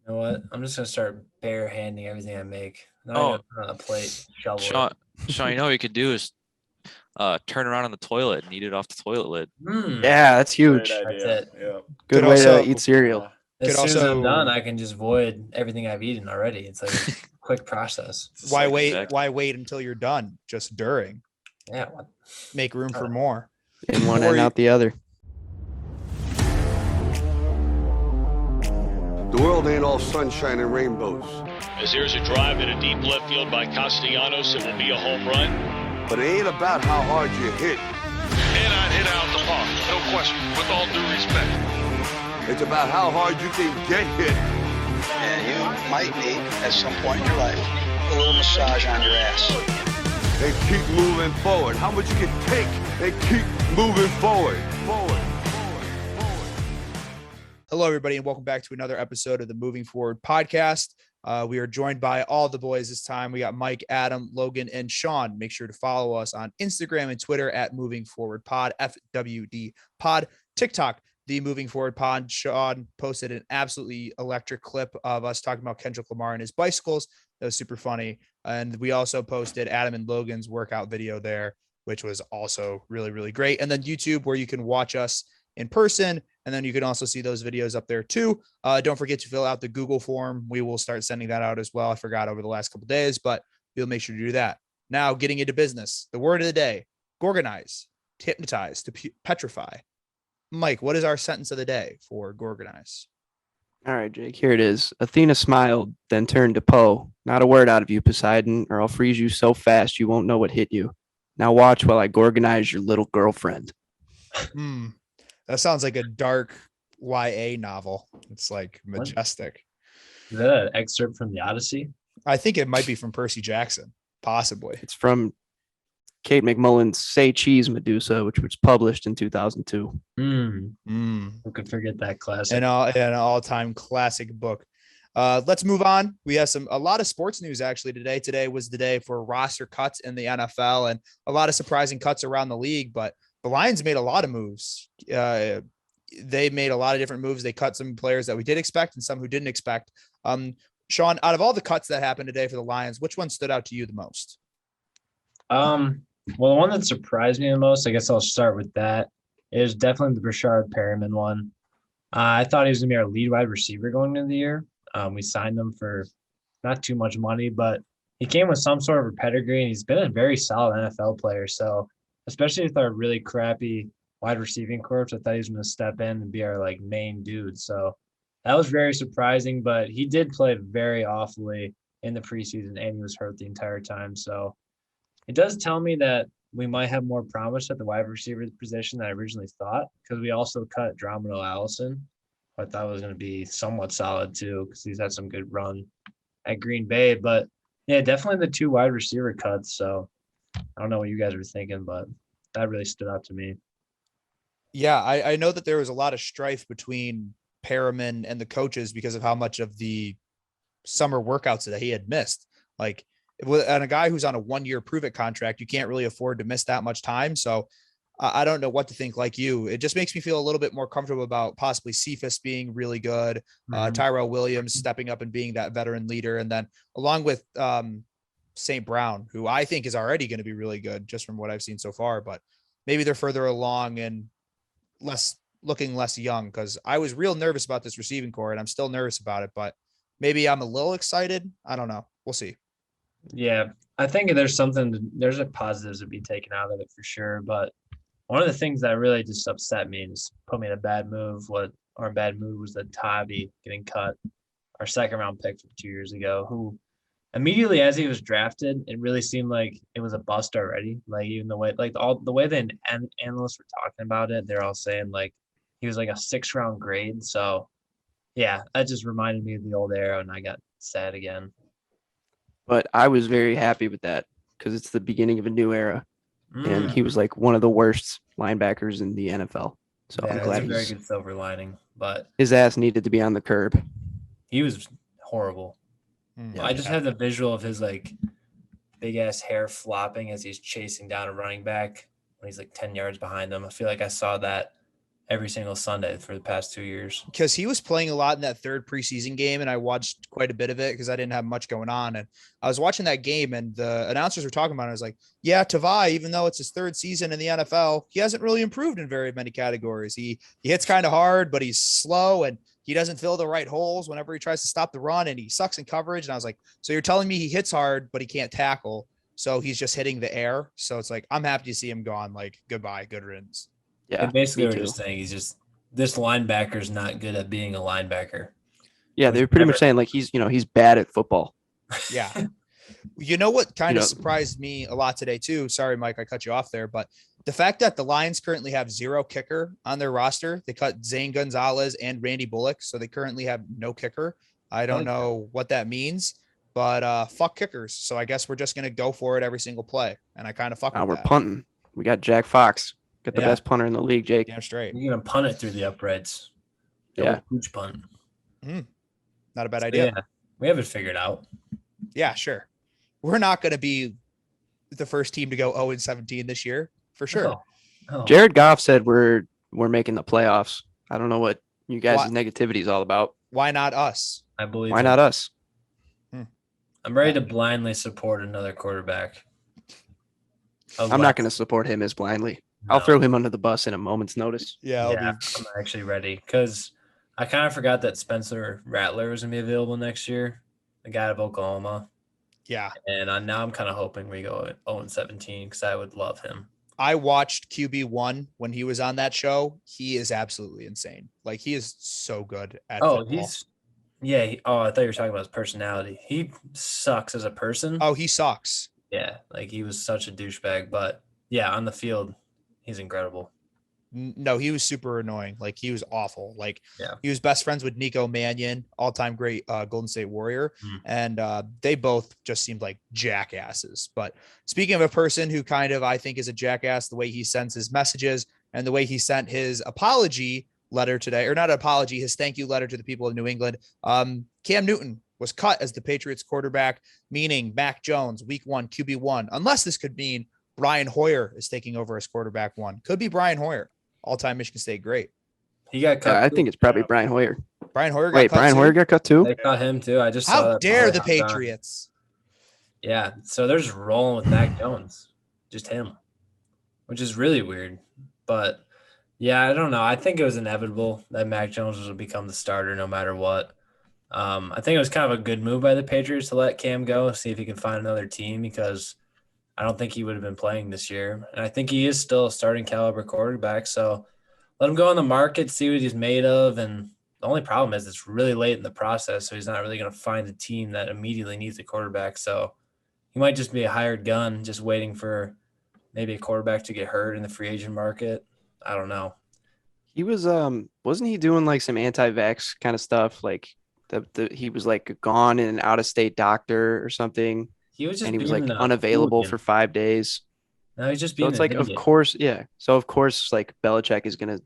You know what? I'm just gonna start barehanding everything I make. Not even Oh, gonna put it on a plate, shovel it. Sean, Sean, you know what you could do is turn around on the toilet and eat it off the toilet lid. Yeah, that's Great huge. That's idea. it. Yeah. Good Could way to also eat cereal. As could soon as I'm done, also I can just void everything I've eaten already. It's like a quick process. It's a why cycle. wait? Exactly. Why wait until you're done? Just during, Yeah. What? make room for more. In one Or and you- out the other. The world ain't all sunshine and rainbows, As there's a drive in a deep left field by Castellanos, it will be a home run. but it ain't about how hard you hit. And I'd hit out the park, no question, with all due respect. It's about how hard you can get hit. And you might need, at some point in your life, a little massage on your ass. And keep moving forward. How much you can take and keep moving forward. Hello, everybody, and welcome back to another episode of the Moving Forward podcast. We are joined by all the boys this time. We got Mike, Adam, Logan, and Sean. Make sure to follow us on Instagram and Twitter at Moving Forward Pod, FWD Pod, TikTok, the Moving Forward Pod. Sean posted an absolutely electric clip of us talking about Kendrick Lamar and his bicycles. That was super funny. And we also posted Adam and Logan's workout video there, which was also really, really great. And then YouTube, where you can watch us in person. And then you can also see those videos up there too. Don't forget to fill out the Google form. We will start sending that out as well. I forgot over the last couple of days, but we'll make sure to do that. Now, getting into business, the word of the day: Gorgonize, to hypnotize, to petrify. Mike, what is our sentence of the day for Gorgonize? All right, Jake, here it is. Athena smiled, then turned to Poe. Not a word out of you, Poseidon, or I'll freeze you so fast you won't know what hit you. Now watch while I Gorgonize your little girlfriend. That sounds like a dark YA novel. It's like majestic. Is that an excerpt from the Odyssey? I think it might be from Percy Jackson, possibly. It's from Kate McMullen's Say Cheese Medusa, which was published in 2002. Who could forget that classic? An all-time classic book. Let's move on. We have a lot of sports news actually today. Today was the day for roster cuts in the NFL and a lot of surprising cuts around the league, but the Lions made a lot of moves. They made a lot of different moves. They cut some players that we did expect and some who didn't expect. Sean, out of all the cuts that happened today for the Lions, which one stood out to you the most? Well, the one that surprised me the most, I guess I'll start with that, is definitely the Rashard Perriman one. I thought he was going to be our lead wide receiver going into the year. We signed him for not too much money, but he came with some sort of a pedigree, and he's been a very solid NFL player. So, especially with our really crappy wide receiving corps, I thought he was going to step in and be our main dude. So that was very surprising, but he did play very awfully in the preseason, and he was hurt the entire time. So it does tell me that we might have more promise at the wide receiver position than I originally thought, because we also cut Dramino Allison. I thought was going to be somewhat solid too, because he's had some good run at Green Bay. But yeah, definitely the two wide receiver cuts. So I don't know what you guys were thinking, but that really stood out to me. Yeah, I know that there was a lot of strife between Perriman and the coaches because of how much of the summer workouts that he had missed. And a guy who's on a 1-year prove-it contract, you can't really afford to miss that much time. So I don't know what to think like you. It just makes me feel a little bit more comfortable about possibly Cephas being really good, Tyrell Williams stepping up and being that veteran leader. And then along with St. Brown, who I think is already going to be really good just from what I've seen so far, but maybe they're further along and looking less young, because I was real nervous about this receiving core and I'm still nervous about it, but maybe I'm a little excited. I don't know. We'll see. Yeah, I think there's a positives to be taken out of it for sure. But one of the things that really just upset me and just put me in a bad mood was that Tybee getting cut, our second round pick from 2 years ago, who immediately as he was drafted, it really seemed like it was a bust already. Even the way, the way the analysts were talking about it, they're all saying he was a 6th-round grade. So yeah, that just reminded me of the old era, and I got sad again. But I was very happy with that because it's the beginning of a new era. And he was one of the worst linebackers in the NFL. So yeah, I'm glad a very good silver lining, but his ass needed to be on the curb. He was horrible. Yeah, I just had the visual of his big ass hair flopping as he's chasing down a running back when he's 10 yards behind him. I feel like I saw that every single Sunday for the past 2 years. Because he was playing a lot in that third preseason game, and I watched quite a bit of it because I didn't have much going on. And I was watching that game, and the announcers were talking about it. I was like, yeah, Tavai, even though it's his third season in the NFL, he hasn't really improved in very many categories. He hits kind of hard, but he's slow, and he doesn't fill the right holes whenever he tries to stop the run, and he sucks in coverage. And I was like, so you're telling me he hits hard, but he can't tackle. So he's just hitting the air. So it's like, I'm happy to see him gone. Like, goodbye, good riddance. Yeah, And basically, me we're too. just saying this linebacker's not good at being a linebacker. Yeah, they're pretty much saying like he's bad at football. Yeah. You know what kind of know- surprised me a lot today too? Sorry, Mike, I cut you off there, but the fact that the Lions currently have 0 kicker on their roster, they cut Zane Gonzalez and Randy Bullock, so they currently have no kicker. I don't know what that means, but fuck kickers. So I guess we're just gonna go for it every single play, and I kind of fuck Now with we're that. punting. We got Jack Fox, got the Yeah. best punter in the league, Jake. Damn straight. You're gonna punt it through the uprights. Yeah. Huge punt. Not a bad So, idea. yeah, we have it figured out. Yeah, sure. We're not gonna be the first team to go 0-17 this year for sure. Oh. Jared Goff said we're making the playoffs. I don't know what you guys' Why- negativity is all about. Why not us? I believe. Why him. not us? I'm ready to blindly support another quarterback. I'm not going to support him as blindly. I'll throw him under the bus in a moment's notice. Yeah, Yeah, I'm actually ready because I kind of forgot that Spencer Rattler was gonna be available next year, the guy out of Oklahoma, yeah. and now I'm kind of hoping we go 0-17 because I would love him. I watched QB1 when he was on that show. He is absolutely insane. Like, he is so good at football. I thought you were talking about his personality. He sucks as a person. Oh, he sucks. Yeah, like he was such a douchebag, but yeah, on the field, he's incredible. No, he was super annoying. Like, he was awful. Like, Yeah. he was best friends with Nico Mannion, all-time great Golden State Warrior. And they both just seemed like jackasses. But speaking of a person who kind of, I think, is a jackass, the way he sends his messages and the way he sent his apology letter today, or not apology, his thank you letter to the people of New England. Cam Newton was cut as the Patriots quarterback, meaning Mac Jones, week 1, QB1, unless this could mean Brian Hoyer is taking over as quarterback 1. Could be Brian Hoyer, all-time Michigan State great. He got cut. I too. think it's probably Brian Hoyer. Brian Hoyer got Wait, cut Brian too? Hoyer got cut too? They cut him too. I just saw How that dare probably the hopped on. Patriots? Yeah, so they're just rolling with Mac Jones, just him, which is really weird. But yeah, I don't know. I think it was inevitable that Mac Jones would become the starter no matter what. I think it was kind of a good move by the Patriots to let Cam go, see if he can find another team because I don't think he would have been playing this year. And I think he is still a starting caliber quarterback. So let him go on the market, see what he's made of. And the only problem is it's really late in the process, so he's not really going to find a team that immediately needs a quarterback. So he might just be a hired gun, just waiting for maybe a quarterback to get hurt in the free agent market. I don't know. He was wasn't he doing like some anti-vax kind of stuff? Like he was like gone in an out-of-state doctor or something, He was just and he was being like a unavailable hooligan. for 5 days. No, he's just So being it's an like, of idiot. course, yeah. So of course, like Belichick is gonna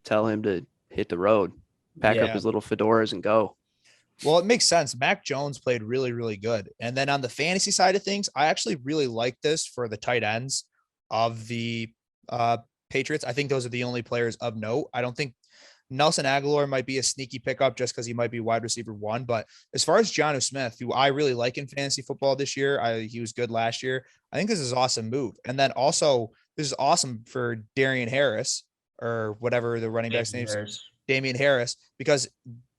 tell him to hit the road, pack up Yeah. his little fedoras and go. Well, it makes sense. Mac Jones played really, really good. And then on the fantasy side of things, I actually really like this for the tight ends of the Patriots. I think those are the only players of note. I don't think Nelson Aguilar might be a sneaky pickup just because he might be wide receiver 1. But as far as Jonnu Smith, who I really like in fantasy football this year, he was good last year. I think this is an awesome move. And then also, this is awesome for Darian Harris or whatever the running back's name is. Damian Harris, because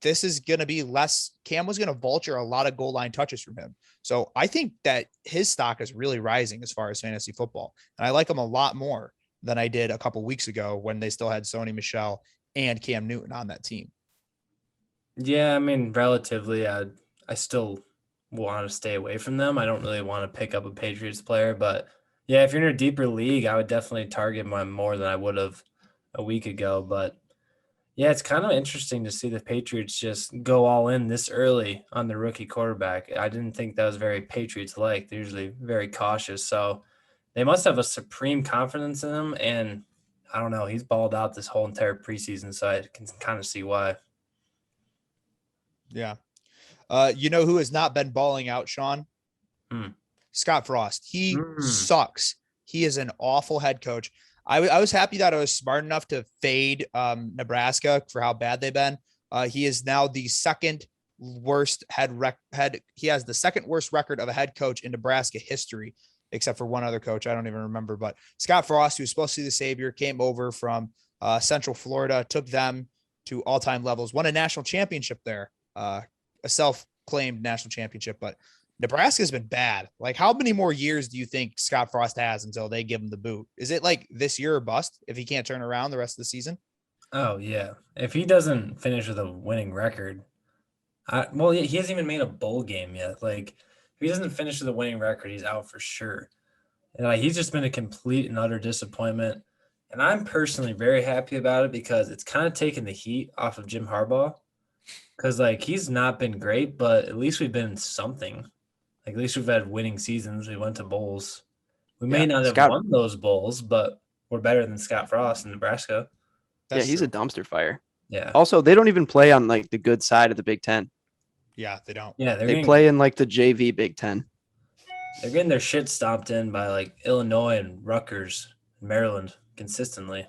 this is going to be less. Cam was going to vulture a lot of goal line touches from him. So I think that his stock is really rising as far as fantasy football. And I like him a lot more than I did a couple weeks ago when they still had Sony Michel and Cam Newton on that team. Yeah, I mean, relatively, I still want to stay away from them. I don't really want to pick up a Patriots player, but yeah, if you're in a deeper league, I would definitely target him more than I would have a week ago. But yeah, it's kind of interesting to see the Patriots just go all in this early on the rookie quarterback. I didn't think that was very Patriots-like. They're usually very cautious. So they must have a supreme confidence in him. And I don't know, he's balled out this whole entire preseason, so I can kind of see why. Yeah. You know who has not been balling out, Sean? Scott Frost. He sucks. He is an awful head coach. I was happy that I was smart enough to fade Nebraska for how bad they've been. He is now the second worst he has the second worst record of a head coach in Nebraska history, except for one other coach. I don't even remember, but Scott Frost, who was supposed to be the savior, came over from Central Florida, took them to all-time levels, won a national championship there, a self-claimed national championship, but Nebraska has been bad. Like, how many more years do you think Scott Frost has until they give him the boot? Is it like this year or bust if he can't turn around the rest of the season? Oh yeah. If he doesn't finish with a winning record, he hasn't even made a bowl game yet. Like, if he doesn't finish with a winning record, he's out for sure. And like, he's just been a complete and utter disappointment. And I'm personally very happy about it because it's kind of taken the heat off of Jim Harbaugh. Because like, he's not been great, but at least we've been something. Like, at least we've had winning seasons. We went to bowls. We may not have won those bowls, but we're better than Scott Frost in Nebraska. He's a dumpster fire. Yeah. Also, they don't even play on like the good side of the Big Ten. Yeah, they don't. Yeah, they play in like the JV Big Ten. They're getting their shit stomped in by like Illinois and Rutgers, and Maryland consistently.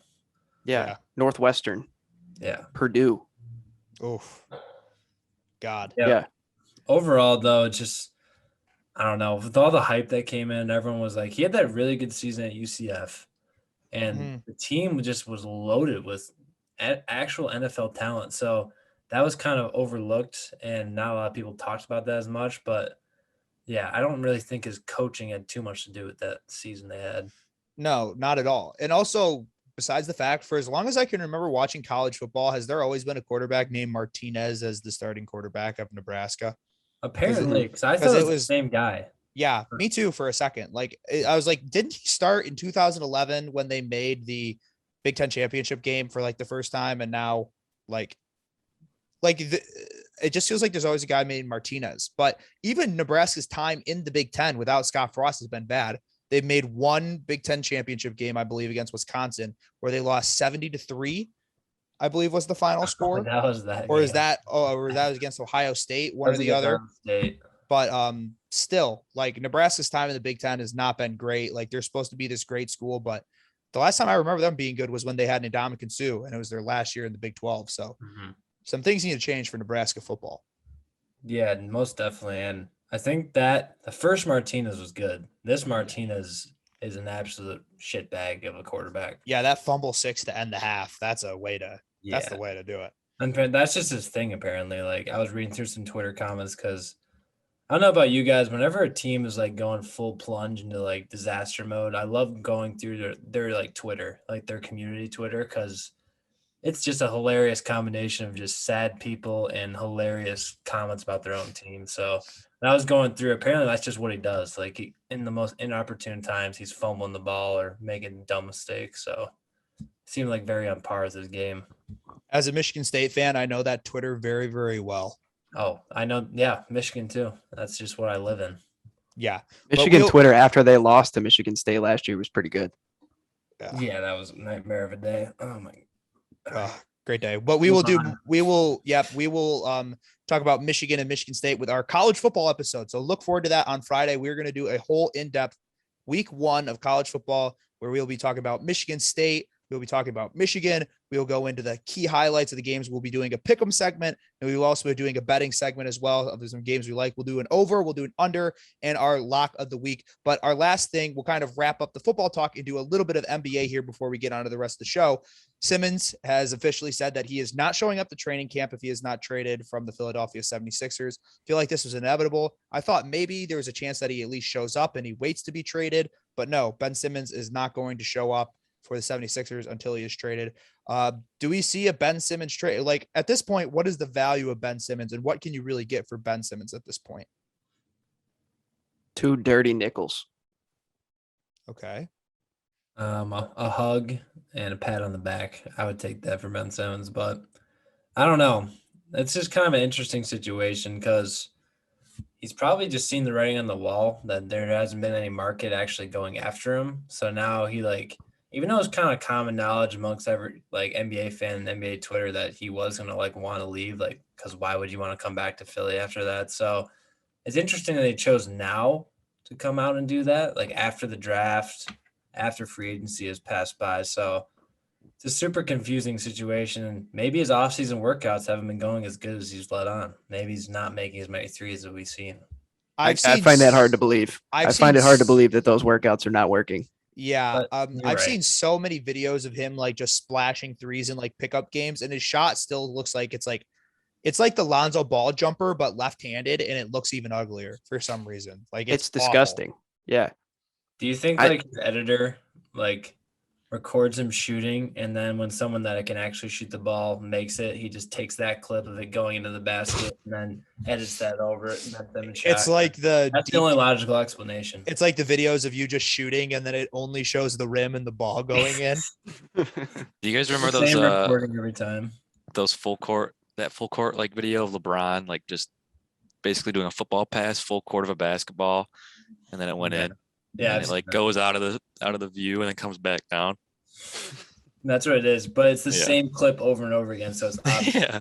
Yeah. Northwestern. Yeah. Purdue. Oof. God. Yeah. Overall, though, it's just, I don't know, with all the hype that came in, everyone was like, he had that really good season at UCF, and the team just was loaded with actual NFL talent. So that was kind of overlooked, and not a lot of people talked about that as much. But yeah, I don't really think his coaching had too much to do with that season they had. No, not at all. And also, besides the fact, for as long as I can remember watching college football, has there always been a quarterback named Martinez as the starting quarterback of Nebraska? Apparently, because I thought it was the same guy. Yeah, me too for a second. Like, I was like, didn't he start in 2011 when they made the Big Ten championship game for like the first time? And now it just feels like there's always a guy named Martinez. But even Nebraska's time in the Big Ten without Scott Frost has been bad. They've made one Big Ten championship game, I believe, against Wisconsin, where they lost 70-3, I believe was the final score. That was that. Or is that, or that was against Ohio State, one or the other. But still, like, Nebraska's time in the Big Ten has not been great. Like, they're supposed to be this great school, but the last time I remember them being good was when they had Ndamukong Suh, and it was their last year in the Big 12. So some things need to change for Nebraska football. Yeah, most definitely. And I think that the first Martinez was good. This Martinez is an absolute shitbag of a quarterback. Yeah, that fumble 6 to end the half. That's the way to do it. And that's just his thing, apparently. Like, I was reading through some Twitter comments because I don't know about you guys. Whenever a team is like going full plunge into like disaster mode, I love going through their like Twitter, like their community Twitter, because it's just a hilarious combination of just sad people and hilarious comments about their own team. So I was going through, apparently that's just what he does. Like, in the most inopportune times, he's fumbling the ball or making dumb mistakes. So it seemed like very on par with his game. As a Michigan State fan, I know that Twitter very, very well. Oh, I know. Yeah, Michigan too. That's just what I live in. Yeah. Michigan Twitter after they lost to Michigan State last year was pretty good. Yeah, that was a nightmare of a day. Oh my. Great day. But we will talk about Michigan and Michigan State with our college football episode. So look forward to that on Friday. We're going to do a whole in-depth week 1 of college football where we'll be talking about Michigan State. We'll be talking about Michigan. We'll go into the key highlights of the games. We'll be doing a pick'em segment, and we will also be doing a betting segment as well of some games we like. We'll do an over, we'll do an under, and our lock of the week. But our last thing, we'll kind of wrap up the football talk and do a little bit of NBA here before we get on to the rest of the show. Simmons has officially said that he is not showing up to training camp if he is not traded from the Philadelphia 76ers. I feel like this was inevitable. I thought maybe there was a chance that he at least shows up and he waits to be traded, but no, Ben Simmons is not going to show up for the 76ers until he is traded. Do we see a Ben Simmons trade? Like, at this point, what is the value of Ben Simmons and what can you really get for Ben Simmons at this point? 2 dirty nickels. Okay. A hug and a pat on the back. I would take that for Ben Simmons, but I don't know. It's just kind of an interesting situation because he's probably just seen the writing on the wall that there hasn't been any market actually going after him. So now he, like, even though it's kind of common knowledge amongst every like NBA fan and NBA Twitter that he was going to like want to leave, like, because why would you want to come back to Philly after that? So it's interesting that they chose now to come out and do that, like after the draft. after free agency has passed by. So it's a super confusing situation. Maybe his offseason workouts haven't been going as good as he's let on. Maybe he's not making as many threes as we've seen. I find that hard to believe. I find it hard to believe that those workouts are not working. Yeah, But you're I've right. seen so many videos of him like just splashing threes in like pickup games, and his shot still looks like it's like the Lonzo Ball jumper, but left-handed, and it looks even uglier for some reason. Like It's awful. disgusting. Yeah. Do you think I- like his editor like records him shooting, and then when someone that can actually shoot the ball makes it, he just takes that clip of it going into the basket and then edits that over it and lets them shot? It's like That's the only logical explanation. it's like the videos of you just shooting, and then it only shows the rim and the ball going in. Do you guys remember The same those recording every time. full court like video of LeBron like just basically doing a football pass full court of a basketball, and then it went in. Yeah, And I've it seen like that. goes out of the view and then comes back down. That's what it is. But it's the Yeah. same clip over and over again, so it's obvious. Yeah.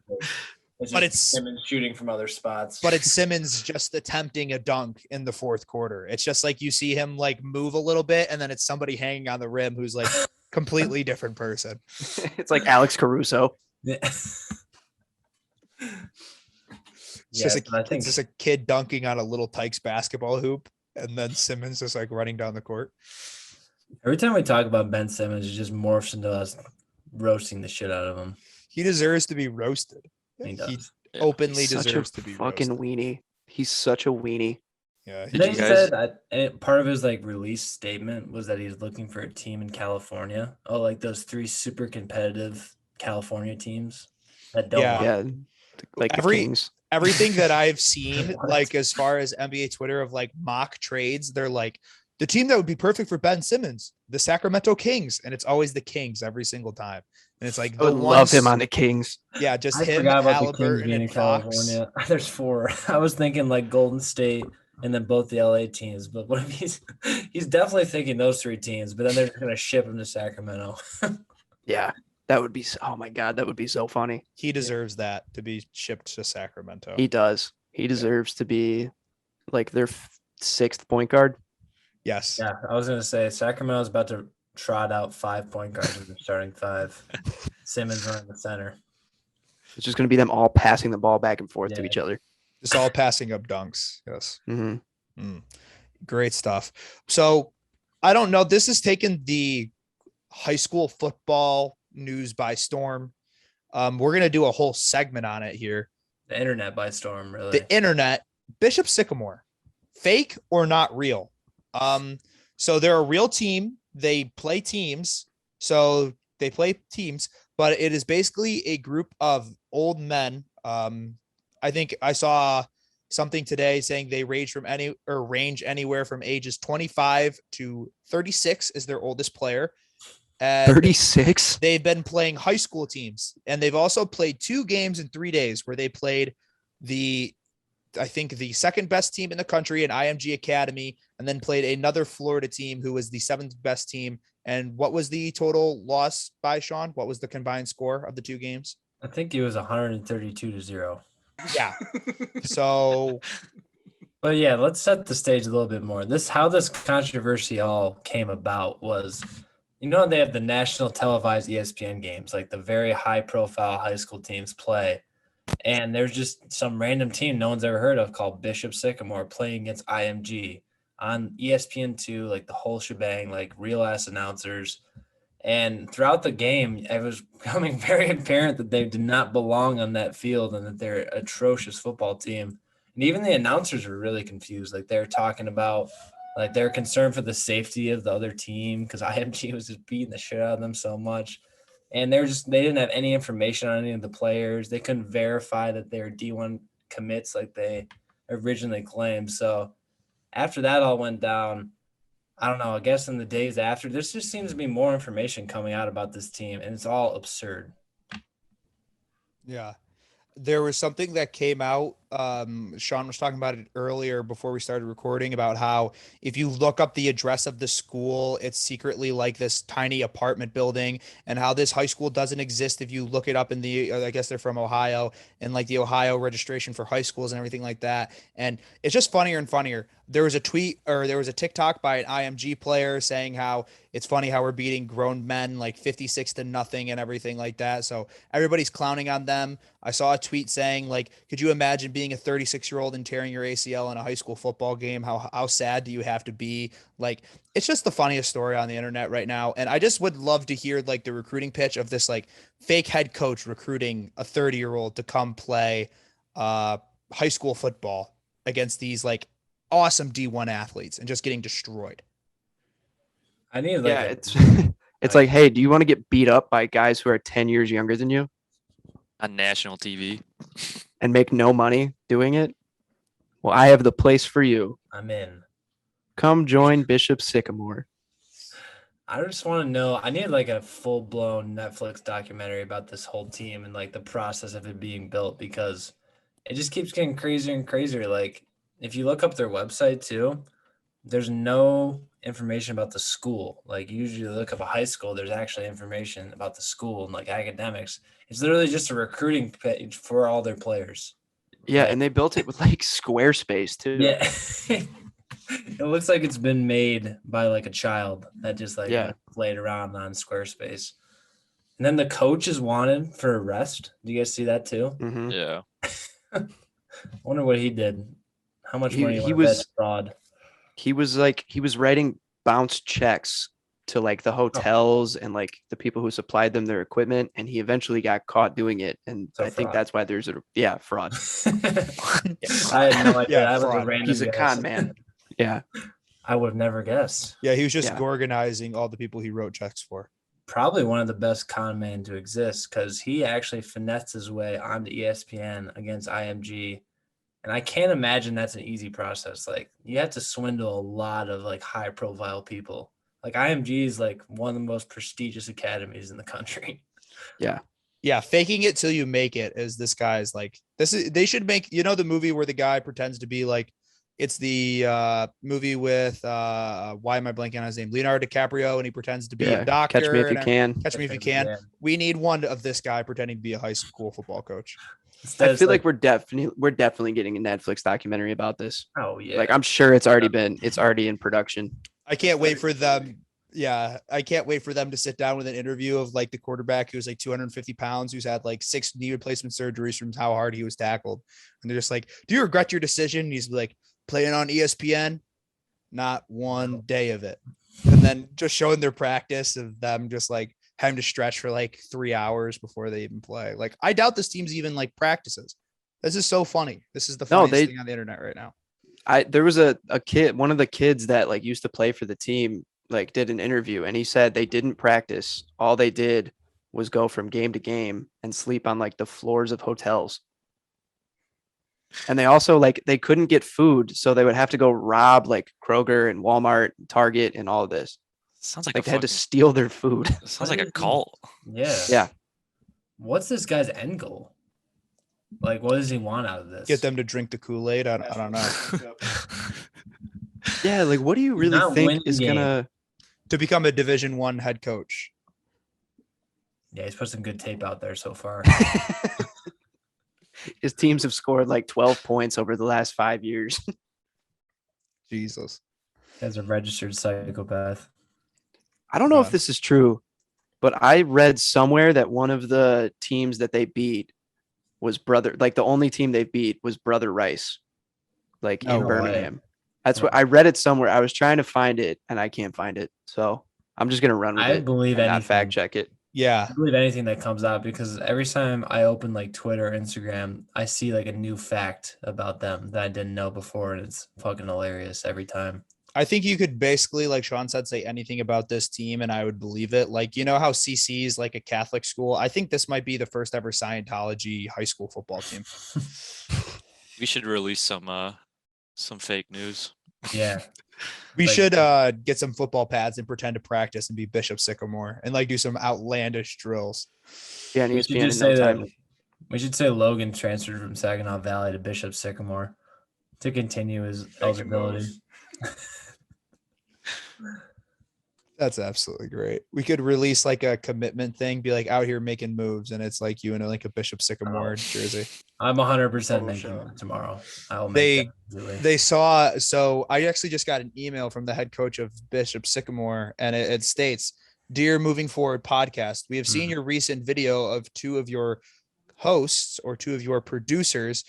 It's But just it's- Simmons shooting from other spots. But it's Simmons just attempting a dunk in the fourth quarter. It's just like you see him like move a little bit, and then it's somebody hanging on the rim who's like completely different person. It's like Alex Caruso. Yeah. It's just so I think it's just a kid dunking on a little Tykes basketball hoop, and then Simmons just like running down the court. every time we talk about Ben Simmons, it just morphs into us roasting the shit out of him. He deserves to be roasted. He He does. Yeah. openly He's such a deserves to be fucking roasted. weenie. He's such a weenie. Yeah, Did They you guys- said and part of his like release statement was that he's looking for a team in California. Oh, like those 3 super competitive California teams that don't Yeah. want Yeah. Like Every- the Kings. everything that I've seen, What? like as far as NBA Twitter of like mock trades, they're like the team that would be perfect for Ben Simmons, the Sacramento Kings, and it's always the Kings every single time. And it's like I would the love ones, him on the Kings. yeah, just I him, forgot about the Kings Halliburton, being in and Fox. California. There's 4. I was thinking like Golden State and then both the LA teams. But what if he's definitely thinking those 3 teams, but then they're just gonna ship him to Sacramento. Yeah. That would be oh my God, that would be so funny. He deserves that to be shipped to Sacramento. He does. He deserves to be like their 6th point guard. Yes. Yeah, I was gonna say Sacramento's about to trot out 5 point guards in the starting 5. Simmons running the center. It's just going to be them all passing the ball back and forth to Yeah. each other. Just all passing up dunks. Yes. Hmm. Great stuff. So I don't know. This has taken the high school football news by storm. We're going to do a whole segment on it here. The internet by storm, really. The internet, Bishop Sycamore, fake or not real. So they're a real team. They play teams. So they play teams, but it is basically a group of old men. I think I saw something today saying they range anywhere from ages 25 to 36 is their oldest player. And 36? they've been playing high school teams, and they've also played 2 games in 3 days where they played I think the second best team in the country in IMG Academy, and then played another Florida team who was the 7th best team. And what was the total loss by Sean? What was the combined score of the 2 games? I think it was 132-0. Yeah. So But yeah, let's set the stage a little bit more. How this controversy all came about was, they have the national televised ESPN games, like the very high profile high school teams play. And there's just some random team no one's ever heard of called Bishop Sycamore playing against IMG on ESPN2, like the whole shebang, like real ass announcers. And throughout the game, it was becoming very apparent that they did not belong on that field and that they're an atrocious football team. And even the announcers were really confused. Like they're talking about, like they're concerned for the safety of the other team because IMG was just beating the shit out of them so much. And they didn't have any information on any of the players. They couldn't verify that they were D1 commits like they originally claimed. So after that all went down, I don't know, I guess in the days after, there just seems to be more information coming out about this team, and it's all absurd. yeah, there was something that came out Sean was talking about it earlier before we started recording about how if you look up the address of the school, it's secretly like this tiny apartment building, and how this high school doesn't exist if you look it up in the, I guess they're from Ohio, and like the Ohio registration for high schools and everything like that. And it's just funnier and funnier. There was a tweet or there was a TikTok by an IMG player saying how it's funny how we're beating grown men like 56-0 and everything like that. So everybody's clowning on them. I saw a tweet saying like, could you imagine being a 36-year-old and tearing your ACL in a high school football game? How sad do you have to be? Like, it's just the funniest story on the internet right now. And I just would love to hear like the recruiting pitch of this like fake head coach recruiting a 30-year-old to come play high school football against these like awesome D1 athletes and just getting destroyed. I need like Yeah, it's like, hey, do you want to get beat up by guys who are 10 years younger than you On national TV. and make no money doing it? Well, I have the place for you. I'm in. Come join Bishop Sycamore. I just want to know. I need like a full blown Netflix documentary about this whole team and like the process of it being built, because it just keeps getting crazier and crazier. Like if you look up their website too, there's no information about the school. Like usually you look up a high school, there's actually information about the school and like academics. It's literally just a recruiting page for all their players. Yeah, Like, and they built it with like Squarespace too. yeah. It looks like it's been made by like a child that just like played around on Squarespace. And then the coach is wanted for arrest. Do you guys see that too? Mm-hmm. Yeah. I wonder what he did. How much money he was fraud? He was writing bounce checks to like the hotels and like the people who supplied them their equipment, and he eventually got caught doing it. And So I think fraud. that's why there's fraud. I had no idea. Yeah, That was a fraud. random He's a guess. con man. Yeah. I would have never guessed. Yeah, he was just Yeah. Gorgonizing all the people he wrote checks for. Probably one of the best con men to exist, because he actually finessed his way onto ESPN against IMG. And I can't imagine that's an easy process. Like you have to swindle a lot of like high profile people. Like IMG is like one of the most prestigious academies in the country. Yeah, faking it till you make it is this guy's like this is they should make, you know, the movie where the guy pretends to be like, it's the movie with why am I blanking on his name? Leonardo DiCaprio, and he pretends to be a doctor. Catch me if you and can. Catch me if you can. We need one of this guy pretending to be a high school football coach. I feel like we're definitely getting a Netflix documentary about this. Oh yeah. Like I'm sure it's already in production. I can't wait for them. Yeah, I can't wait for them to sit down with an interview of like the quarterback who's like 250 pounds, who's had like 6 knee replacement surgeries from how hard he was tackled. And they're just like, do you regret your decision? And he's like, playing on ESPN, not one day of it. And then just showing their practice of them just like having to stretch for like 3 hours before they even play. Like, I doubt this team's even like practices. This is so funny. This is the funniest thing on the internet right now. There was a kid, one of the kids that like used to play for the team, like did an interview, and he said they didn't practice. All they did was go from game to game and sleep on like the floors of hotels. And they also like they couldn't get food, so they would have to go rob like Kroger and Walmart, and Target, and all of this. Sounds like Like a they had to fucking, steal their food. sounds like a cult. Yeah. Yeah. What's this guy's end goal? Like, what does he want out of this? Get them to drink the Kool-Aid. I don't know. Yeah, like what do you really not think winning is game. gonna? To become a Division I head coach. Yeah, he's put some good tape out there so far. His teams have scored like 12 points over the last 5 years. Jesus. As a registered psychopath. I don't know Yeah. if this is true, but I read somewhere that one of the teams that they beat was the only team they beat was Brother Rice, like No in way. Birmingham. That's what I read it somewhere. I was trying to find it and I can't find it. So I'm just going to run with I it believe and not anything. fact check it. Yeah. I believe anything that comes out, because every time I open like Twitter or Instagram, I see like a new fact about them that I didn't know before, and it's fucking hilarious every time. I think you could basically, like Sean said, say anything about this team and I would believe it. Like, you know how CC is like a Catholic school? I think this might be the first ever Scientology high school football team. We should release some fake news. Yeah. We Like- should get some football pads and pretend to practice and be Bishop Sycamore and like do some outlandish drills. Yeah, and We should ESPN in just no say time. that We should say Logan transferred from Saginaw Valley to Bishop Sycamore to continue his eligibility. That's absolutely great. We could release like a commitment thing, be like out here making moves, and it's like you in like a Bishop Sycamore jersey. I'm 100% making Photoshop. that tomorrow. I will They make that easily. they saw. So I actually just got an email from the head coach of Bishop Sycamore, and it states, "Dear Moving Forward podcast, we have seen your recent video of two of your hosts or two of your producers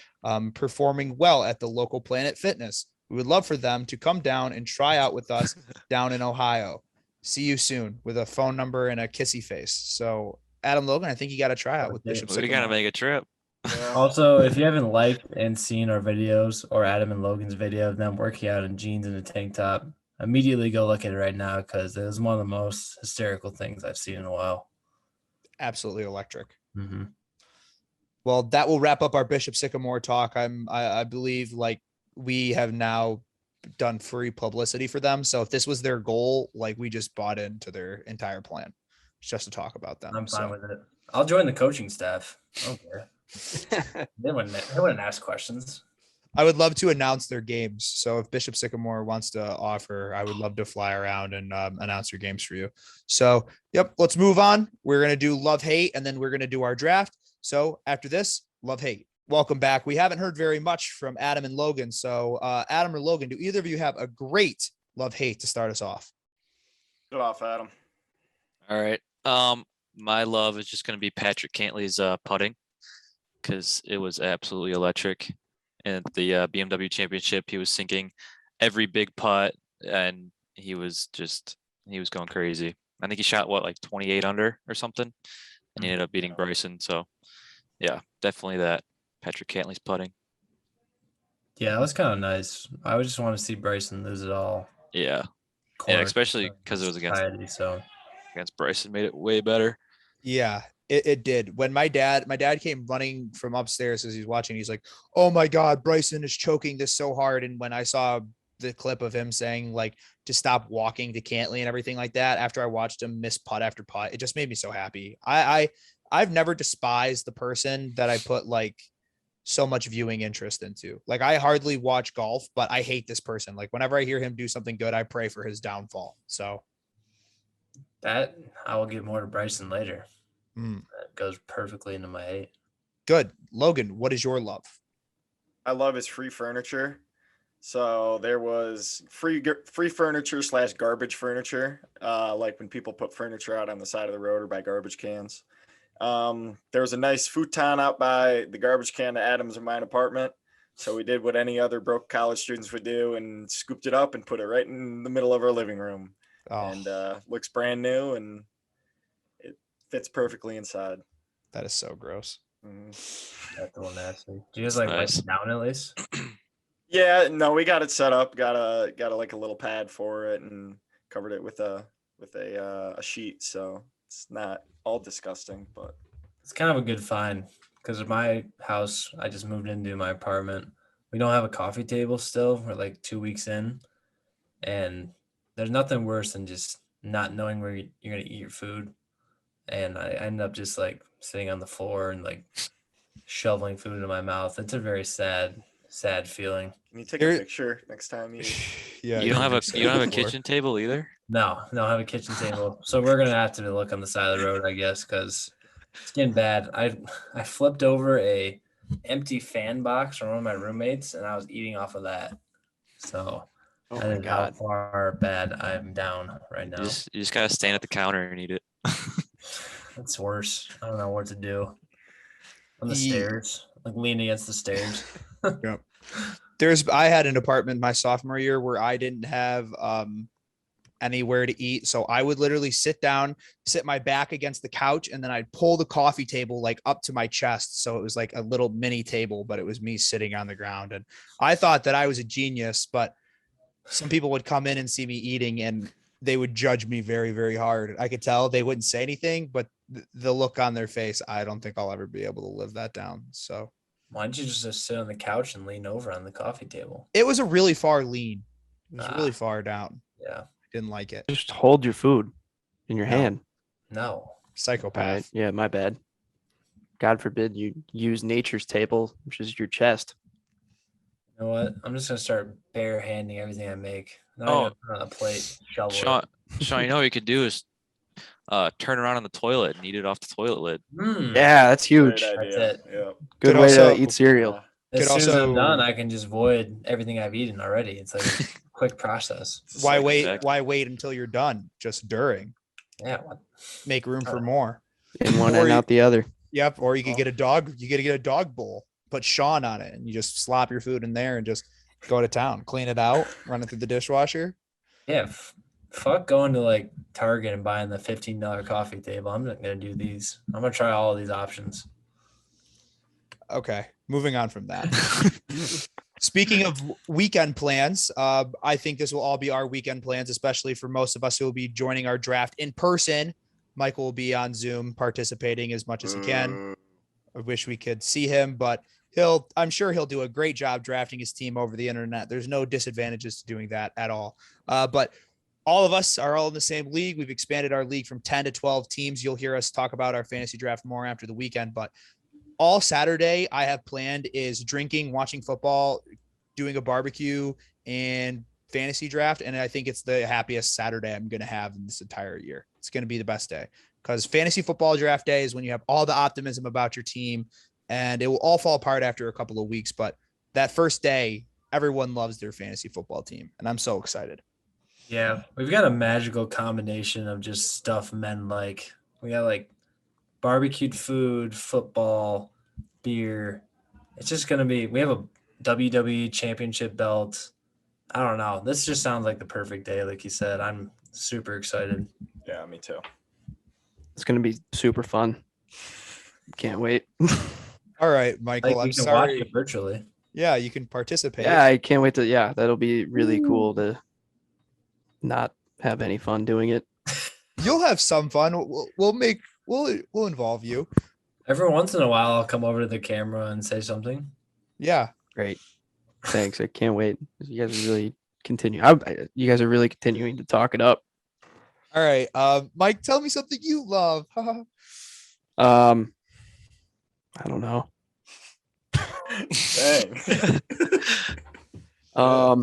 performing well at the local Planet Fitness. We would love for them to come down and try out with us down in Ohio. See you soon," with a phone number and a kissy face. So Adam Logan, I think you got to try out with Bishop We Sycamore. gotta make a trip. Also, if you haven't liked and seen our videos or Adam and Logan's video of them working out in jeans and a tank top, immediately go look at it right now because it was one of the most hysterical things I've seen in a while. Absolutely electric. Mm-hmm. Well, that will wrap up our Bishop Sycamore talk. I believe like we have now done free publicity for them. So if this was their goal, like we just bought into their entire plan just to talk about them. I'm fine with it. I'll join the coaching staff. I don't care. They wouldn't ask questions. I would love to announce their games. So if Bishop Sycamore wants to offer, I would love to fly around and announce your games for you. So, yep, let's move on. We're going to do love, hate, and then we're going to do our draft. So after this, love, hate. Welcome back. We haven't heard very much from Adam and Logan. So Adam or Logan, do either of you have a great love, hate to start us off? Get off, Adam. All right. My love is just going to be Patrick Cantley's putting because it was absolutely electric. And the BMW Championship, he was sinking every big putt, and he was going crazy. I think he shot like 28 under or something, and he ended up beating Bryson. So, yeah, definitely that. Patrick Cantley's putting. Yeah, that was kind of nice. I would just want to see Bryson lose it all. Yeah, especially because it was against Bryson, made it way better. Yeah, it did. When my dad came running from upstairs as he's watching, he's like, "Oh my God, Bryson is choking this so hard." And when I saw the clip of him saying like to stop walking to Cantley and everything like that, after I watched him miss putt after putt, it just made me so happy. I've never despised the person that I put like so much viewing interest into. Like I hardly watch golf, but I hate this person. Like whenever I hear him do something good, I pray for his downfall. So that I will get more to Bryson later. That goes perfectly into my hate. Good. Logan, what is your love? I love his free furniture. So there was free furniture / garbage furniture. Like when people put furniture out on the side of the road or by garbage cans. There was a nice futon out by the garbage can to Adam's and mine apartment. So we did what any other broke college students would do and scooped it up and put it right in the middle of our living room. And looks brand new and it fits perfectly inside. That is so gross. That's a little nasty. Do you guys like wipe it down at least? Yeah, no, we got it set up. Got a like a little pad for it and covered it with a sheet. So it's not all disgusting, but it's kind of a good find because at my house, I just moved into my apartment. We don't have a coffee table still. We're like 2 weeks in, and there's nothing worse than just not knowing where you're gonna eat your food. And I end up just like sitting on the floor and like shoveling food into my mouth. It's a very sad feeling. Can you take a picture next time you? Yeah. You don't have a kitchen table either? No, don't have a kitchen table. So we're gonna have to look on the side of the road, I guess, because it's getting bad. I flipped over a empty fan box from one of my roommates, and I was eating off of that. So that is how far bad I'm down right now. You just gotta stand at the counter and eat it. It's worse. I don't know what to do. On the stairs, like leaning against the stairs. Yep. I had an apartment my sophomore year where I didn't have anywhere to eat. So I would literally sit my back against the couch, and then I'd pull the coffee table like up to my chest. So it was like a little mini table, but it was me sitting on the ground. And I thought that I was a genius, but some people would come in and see me eating and they would judge me very, very hard. I could tell they wouldn't say anything, but the look on their face, I don't think I'll ever be able to live that down. So why don't you just sit on the couch and lean over on the coffee table? it was a really far lean. It was really far down. Yeah. Didn't like it. Just hold your food in your hand. No. Psychopath. Yeah, my bad. God forbid you use nature's table, which is your chest. You know what? I'm just gonna start bare-handing everything I make. Not Oh. even on a plate, shovel Sean, Sean, you know what you could do is turn around on the toilet and eat it off the toilet lid. it. Yeah, that's huge. Great That's idea. it. Yep. Good Could way also- to eat cereal. As Could soon as I'm also- done, I can just void everything I've eaten already. It's like a quick process. It's Why like- wait? exactly. Why wait until you're done? Just during. Yeah. What? Make room for more. In one Or and you- out the other. Yep. Or you could get a dog. You get a dog bowl. Put Sean on it, and you just slop your food in there and just go to town. Clean it out. Run it through the dishwasher. Yeah. Fuck going to like Target and buying the $15 coffee table. I'm not gonna do these. I'm gonna try all of these options. Okay. Moving on from that. Speaking of weekend plans, I think this will all be our weekend plans, especially for most of us who will be joining our draft in person. Michael will be on Zoom participating as much as he can. I wish we could see him, but I'm sure he'll do a great job drafting his team over the internet. There's no disadvantages to doing that at all. But all of us are all in the same league. We've expanded our league from 10 to 12 teams. You'll hear us talk about our fantasy draft more after the weekend, but all Saturday I have planned is drinking, watching football, doing a barbecue, and fantasy draft. And I think it's the happiest Saturday I'm going to have in this entire year. It's going to be the best day because fantasy football draft day is when you have all the optimism about your team, and it will all fall apart after a couple of weeks. But that first day, everyone loves their fantasy football team, and I'm so excited. Yeah, we've got a magical combination of just stuff men like. We got like barbecued food, football, beer. It's just gonna be. We have a WWE championship belt. I don't know. This just sounds like the perfect day, like you said. I'm super excited. Yeah, me too. It's going to be super fun. Can't wait. All right, Michael, Like I'm you can watch sorry. it virtually. Yeah, you can participate. Yeah, I can't wait to. Yeah, that'll be really cool to not have any fun doing it. You'll have some fun. We'll involve you. Every once in a while, I'll come over to the camera and say something. Yeah. Great. Thanks. I can't wait. You guys are really you guys are really continuing to talk it up. All right. Mike, tell me something you love. I don't know. Dang.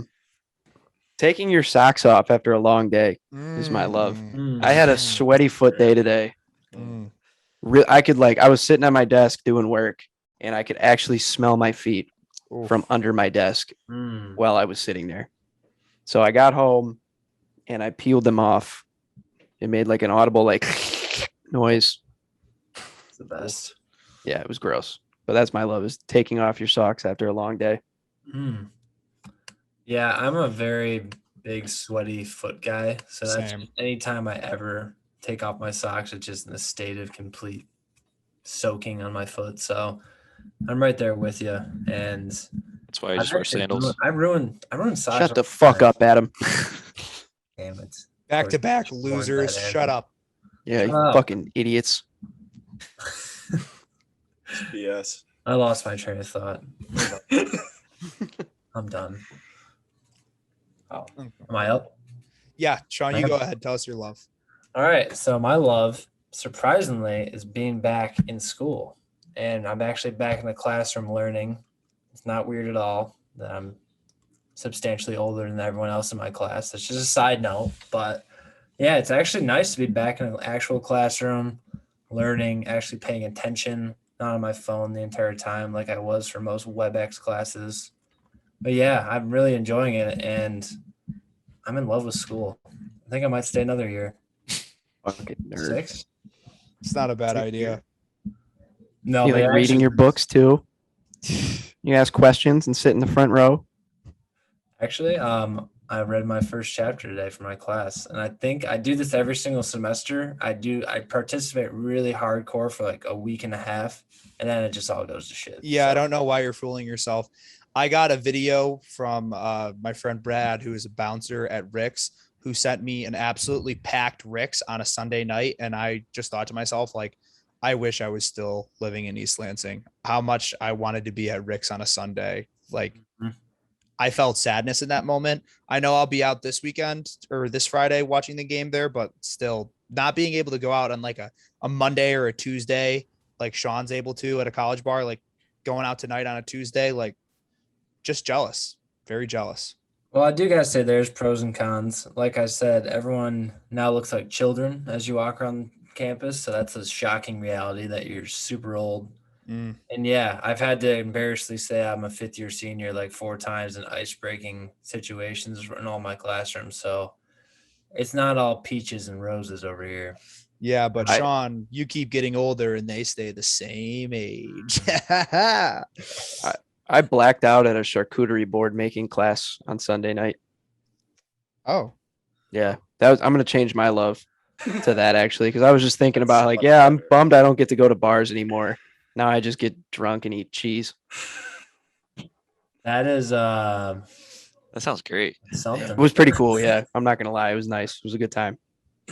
Taking your socks off after a long day is my love. I had a sweaty foot day today. Mm. I was sitting at my desk doing work and I could actually smell my feet Oof. from under my desk Mm. while I was sitting there. So I got home and I peeled them off. It made like an audible like noise. It's the best. Yeah, it was gross. But that's my love, is taking off your socks after a long day. Mm. Yeah, I'm a very big sweaty foot guy. So that's Same. anytime I ever take off my socks, it's just in a state of complete soaking on my foot. So I'm right there with you. And That's why I just wear sandals. I ruined socks. Shut the fuck up, Adam. Damn it. Back to back Warned losers. that, Shut up. Yeah, you Oh. fucking idiots. BS. I lost my train of thought. I'm done. Oh, am I up? Yeah, Sean, you go ahead. Tell us your love. All right. So my love, surprisingly, is being back in school. And I'm actually back in the classroom learning. It's not weird at all that I'm substantially older than everyone else in my class. That's just a side note. But yeah, it's actually nice to be back in an actual classroom, learning, actually paying attention, not on my phone the entire time like I was for most WebEx classes. But yeah, I'm really enjoying it, and I'm in love with school. I think I might stay another year. Fucking nerd. 6? It's not a bad idea. No, You they like reading actually- your books too? You ask questions and sit in the front row? Actually, I read my first chapter today for my class, and I think I do this every single semester. I participate really hardcore for like a week and a half, and then it just all goes to shit. Yeah, I So, don't know why you're fooling yourself. I got a video from my friend Brad, who is a bouncer at Rick's, who sent me an absolutely packed Rick's on a Sunday night. And I just thought to myself, like, I wish I was still living in East Lansing. How much I wanted to be at Rick's on a Sunday. Like, Mhm. I felt sadness in that moment. I know I'll be out this weekend or this Friday watching the game there, but still not being able to go out on like a Monday or a Tuesday like Sean's able to at a college bar, like going out tonight on a Tuesday, like just jealous, very jealous. Well, I do gotta say there's pros and cons. Like I said, everyone now looks like children as you walk around campus, so that's a shocking reality that you're super old. Mm. And yeah, I've had to embarrassingly say I'm a fifth year senior like 4 times in ice breaking situations in all my classrooms. So it's not all peaches and roses over here. Yeah, but I- Sean, you keep getting older and they stay the same age. I blacked out at a charcuterie board making class on Sunday night. Oh, Yeah, I'm gonna change my love to that actually, because I was just thinking about like, Much yeah, I'm better. bummed I don't get to go to bars anymore. Now I just get drunk and eat cheese. That is That sounds great. something. It was pretty cool. Yeah, I'm not gonna lie, it was nice. It was a good time.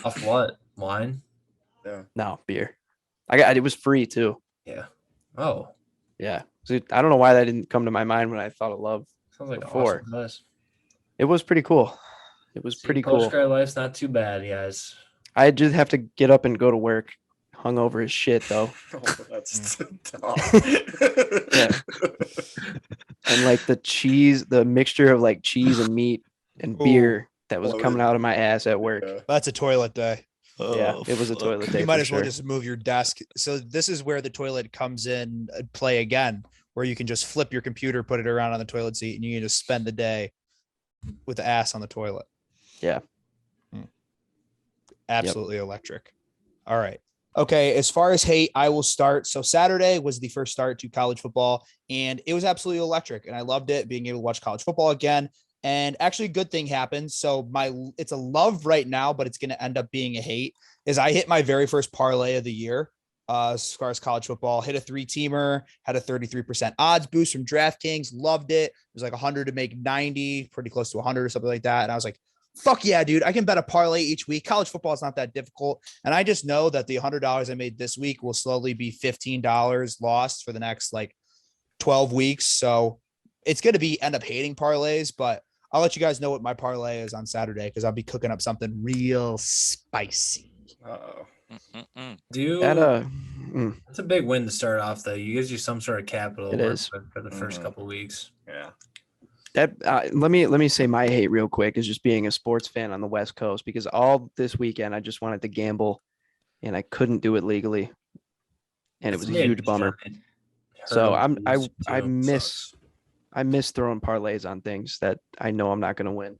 Off what? Wine? No beer. It was free too. Yeah. Oh, Yeah, so I don't know why that didn't come to my mind when I thought of love. sounds like Before. awesome. Nice. It was pretty cool. It was pretty cool. Postgrad life's not too bad, guys. I just have to get up and go to work hungover as shit though. Oh, that's dumb. Yeah. And like the mixture of like cheese and meat and Ooh. beer that was Loaded. coming out of my ass at work. Yeah. that's a toilet day. Yeah, it was a toilet day. You might for as well sure. just move your desk. So this is where the toilet comes in play again, where you can just flip your computer, put it around on the toilet seat, and you can just spend the day with the ass on the toilet. Yeah. Absolutely electric. All right. Okay. As far as hate, I will start. So Saturday was the first start to college football, and it was absolutely electric. And I loved it, being able to watch college football again. And actually, a good thing happened. So it's a love right now, but it's going to end up being a hate. Is I hit my very first parlay of the year as far as college football. Hit a 3-teamer, had a 33% odds boost from DraftKings. Loved it. It was like 100 to make 90, pretty close to 100 or something like that. And I was like, fuck yeah, dude. I can bet a parlay each week. College football is not that difficult. And I just know that the $100 I made this week will slowly be $15 lost for the next like 12 weeks. So it's going to end up hating parlays, but I'll let you guys know what my parlay is on Saturday, because I'll be cooking up something real spicy. Uh-oh. Do That It's a big win to start off, though. You gives you some sort of capital It to work is. with for the first couple weeks. Yeah. let me say my hate real quick is just being a sports fan on the West Coast, because all this weekend I just wanted to gamble and I couldn't do it legally, and it was a huge bummer. So I miss throwing parlays on things that I know I'm not going to win.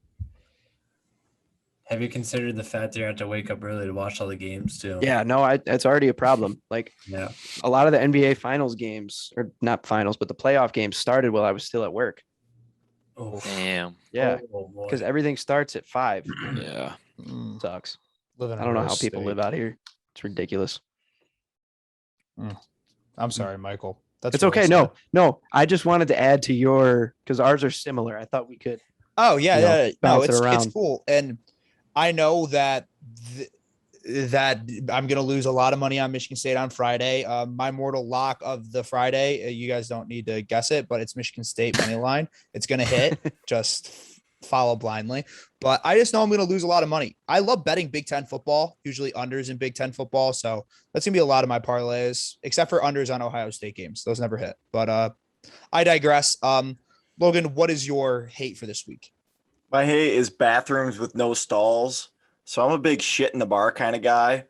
Have you considered the fact that you have to wake up early to watch all the games too? Yeah, no, that's already a problem. Like Yeah. a lot of the NBA finals games, or not finals, but the playoff games started while I was still at work. Oh, Damn. Yeah, oh, boy. because everything starts at 5. Yeah. Sucks. Living I don't know in a how people state. live out here. It's ridiculous. I'm sorry, Michael. That's It's real okay. sad. No. I just wanted to add to your, because ours are similar. I thought we could. Oh yeah, you know, yeah. No, bounce it it's around. cool, and I know that that I'm gonna lose a lot of money on Michigan State on Friday. My mortal lock of the Friday, you guys don't need to guess it, but it's Michigan State money line. It's gonna hit. Just follow blindly. But I just know I'm gonna lose a lot of money. I love betting Big Ten football, usually unders in Big Ten football, so that's gonna be a lot of my parlays, except for unders on Ohio State games. Those never hit. But I digress. Logan, what is your hate for this week? My hate is bathrooms with no stalls. So I'm a big shit in the bar kind of guy.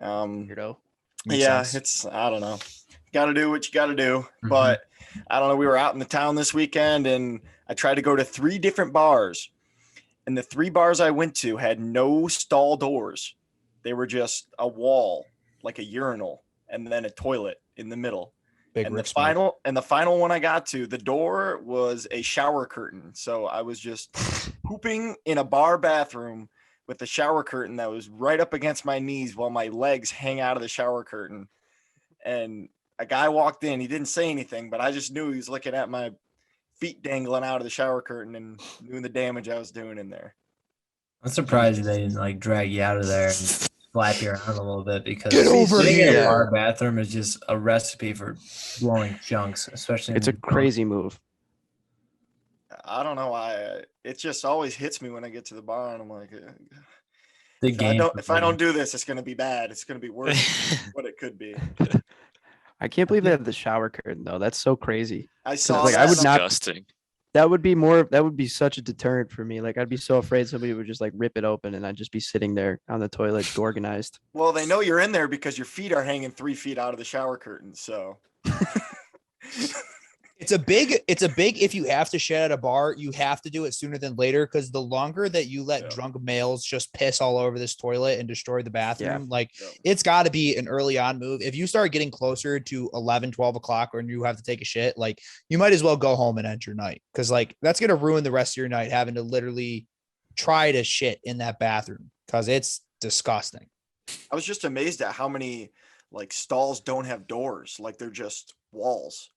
Weirdo. Makes Yeah, sense. I don't know. Got to do what you got to do. But I don't know. We were out in the town this weekend and I tried to go to 3 different bars. And the 3 bars I went to had no stall doors. They were just a wall, like a urinal, and then a toilet in the middle. Big And Rick the final one I got to, the door was a shower curtain. So I was just pooping in a bar bathroom with the shower curtain that was right up against my knees while my legs hang out of the shower curtain. And a guy walked in. He didn't say anything, but I just knew he was looking at my feet dangling out of the shower curtain and doing the damage I was doing in there. I'm surprised they didn't like drag you out of there and slap you around a little bit, because Get over sitting in here. a bar bathroom is just a recipe for blowing chunks, especially. It's a in- crazy move. I don't know why. It just always hits me when I get to the bar, and I'm like, the if game. I don't do this, it's going to be bad. It's going to be worse than what it could be. I can't believe they have the shower curtain though. That's so crazy. I saw like, that. I would not- Disgusting. That would be such a deterrent for me. Like I'd be so afraid somebody would just like rip it open and I'd just be sitting there on the toilet Gorgonized. Well, they know you're in there because your feet are hanging 3 feet out of the shower curtain. So It's a big, if you have to shit at a bar, you have to do it sooner than later. Cause the longer that you let drunk males just piss all over this toilet and destroy the bathroom, it's gotta be an early on move. If you start getting closer to 11, 12 o'clock or you have to take a shit, like you might as well go home and end your night. Cause like, that's going to ruin the rest of your night having to literally try to shit in that bathroom. Cause it's disgusting. I was just amazed at how many like stalls don't have doors. Like they're just walls.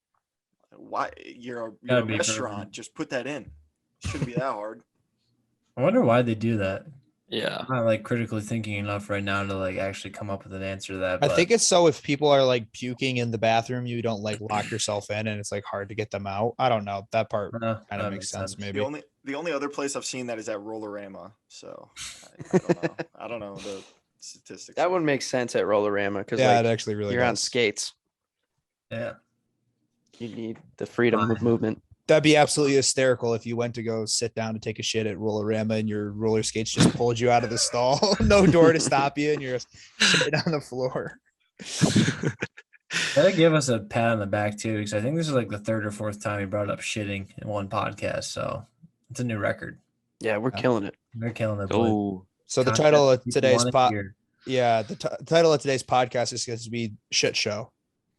Why you're a Gotta be restaurant, perfect. just put that in. Shouldn't be that hard. I wonder why they do that. Yeah. I'm not like critically thinking enough right now to like actually come up with an answer to that. I But think it's so if people are like puking in the bathroom, you don't like lock yourself in and it's like hard to get them out. I don't know. That part kind of that makes sense, maybe. The only other place I've seen that is at Rollerama. So I don't know. I don't know the statistics. That one makes sense at Rollerama because Yeah, like, it actually really you're on does. skates. Yeah. You need the freedom of movement. That'd be absolutely hysterical if you went to go sit down to take a shit at Rollerama and your roller skates just pulled you out of the stall. No door to stop you and you're just sitting on the floor. Gotta give us a pat on the back too, because I think this is like the third or fourth time we brought up shitting in one podcast. So it's a new record. Yeah, we're killing it. We're killing it. boy. Oh, So the Concept title of people today's wanna pod, hear. yeah, the title of today's podcast is going to be Shit Show,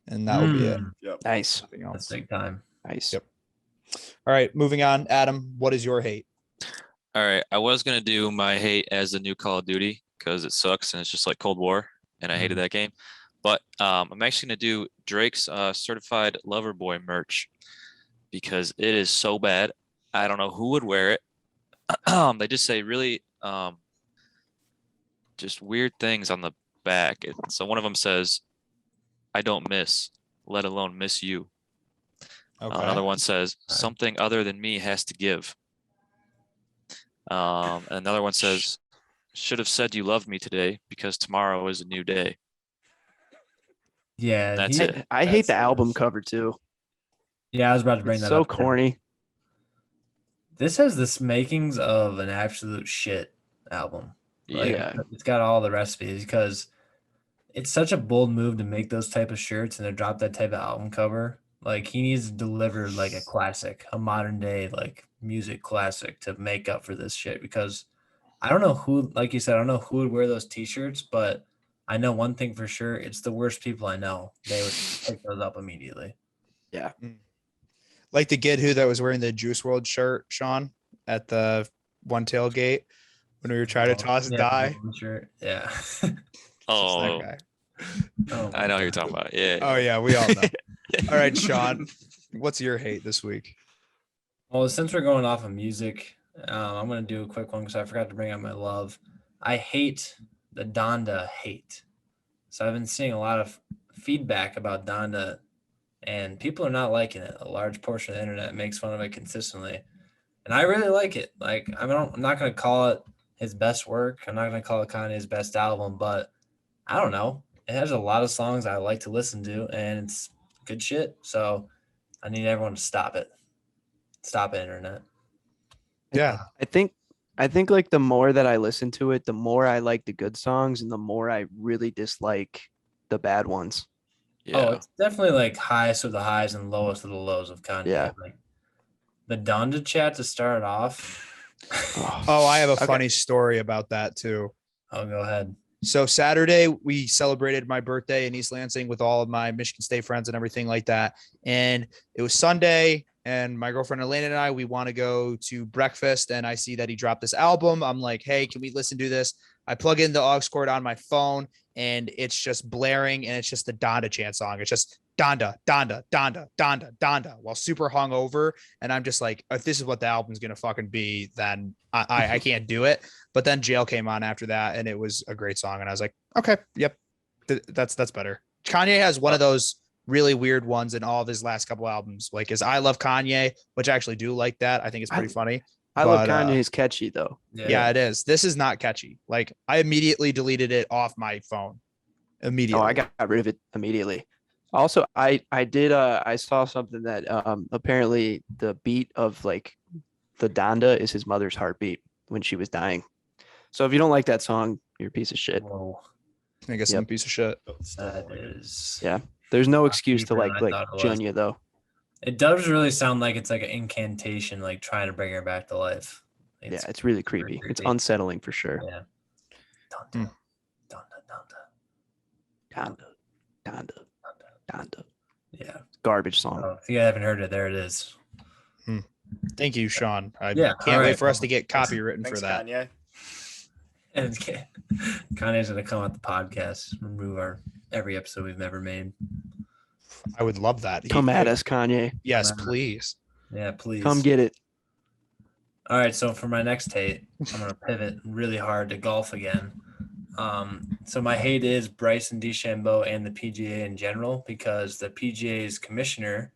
and that will be it. Nice. Nothing That's else. big time. Nice. Yep. All right, moving on. Adam, what is your hate? all right. I was gonna do my hate as the new Call of Duty because it sucks and it's just like Cold War, and I hated that game. But I'm actually gonna do Drake's Certified Lover Boy merch because it is so bad. I don't know who would wear it. They just say really just weird things on the back. So one of them says, "I don't miss, let alone miss you." Okay. Another one says, "Something other than me has to give." And another one says, "Should have said you loved me today because tomorrow is a new day." Yeah. That's he- it. I hate the That's album nice. cover too. Yeah, I was about to bring It's that so up. too. corny. This has this makings of an absolute shit album. Like, Yeah. it's got all the recipes because it's such a bold move to make those type of shirts and to drop that type of album cover. Like he needs to deliver like a classic, a modern day like music classic to make up for this shit. Because I don't know who, like you said, I don't know who would wear those t-shirts, but I know one thing for sure: it's the worst people I know. They would pick those up immediately. Like the kid that was wearing the Juice World shirt, Sean, at the one tailgate when we were trying to toss a die. Shirt. Yeah. Just that Oh, guy. Oh I know who you're talking about. Yeah. Oh yeah, we all know. All right, Sean, what's your hate this week? Well, since we're going off of music, I'm gonna do a quick one because I forgot to bring up my love. I hate the Donda hate. So I've been seeing a lot of feedback about Donda, and people are not liking it. A large portion of the internet makes fun of it consistently, and I really like it. Like I'm not gonna call it his best work. I'm not gonna call it Kanye's best album, but I don't know. It has a lot of songs I like to listen to, and it's good shit. So I need everyone to stop it. Stop it, internet. Yeah, I think like the more that I listen to it, the more I like the good songs and the more I really dislike the bad ones. Yeah. Oh, it's definitely like highest of the highs and lowest of the lows of Kanye. Yeah. Like the Donda chat to start off. Oh, I have a Okay. funny story about that too. Oh, go ahead. So Saturday we celebrated my birthday in East Lansing with all of my Michigan State friends and everything like that. And it was Sunday, and my girlfriend Elena and I, we want to go to breakfast, and I see that he dropped this album. I'm like, hey, can we listen to this? I plug in the aux cord on my phone, and it's just blaring, and it's just the Donda chant song. It's just Donda, Donda, Donda, Donda, Donda, while super hungover. And I'm just like, if this is what the album's gonna fucking be, then I can't do it. But then Jail came on after that, and it was a great song. And I was like, okay, yep, that's better. Kanye has one of those really weird ones in all of his last couple albums, like his I Love Kanye, which I actually do like that. I think it's pretty funny. I love But, Kanye's catchy though. Yeah, it is. This is not catchy. Like I immediately deleted it off my phone. Immediately. Oh, I got rid of it immediately. Also, I saw something that apparently the beat of like the Donda is his mother's heartbeat when she was dying. So if you don't like that song, you're a piece of shit. Whoa, I guess I'm a Yep. piece of shit. that is. Yeah. There's no lot excuse to deeper than I like thought it was. Junior though. It does really sound like it's like an incantation, like trying to bring her back to life. Yeah, it's really super creepy. It's creepy. unsettling for sure. Yeah. Hmm. Donda. Donda. Donda. Yeah. Garbage song. Oh, if you haven't heard it, there it is. Thank you, Sean. I Yeah, can't all wait right. for us to get copywritten for Thanks, that. Kanye. And Kanye's gonna come on the podcast, remove every episode we've ever made. I would love that. Come at us, Kanye. Yes, Come at us. please. Yeah, please. Come get it. All right, so for my next hate, I'm gonna pivot really hard to golf again. So my hate is Bryson DeChambeau and the PGA in general, because the PGA's commissioner,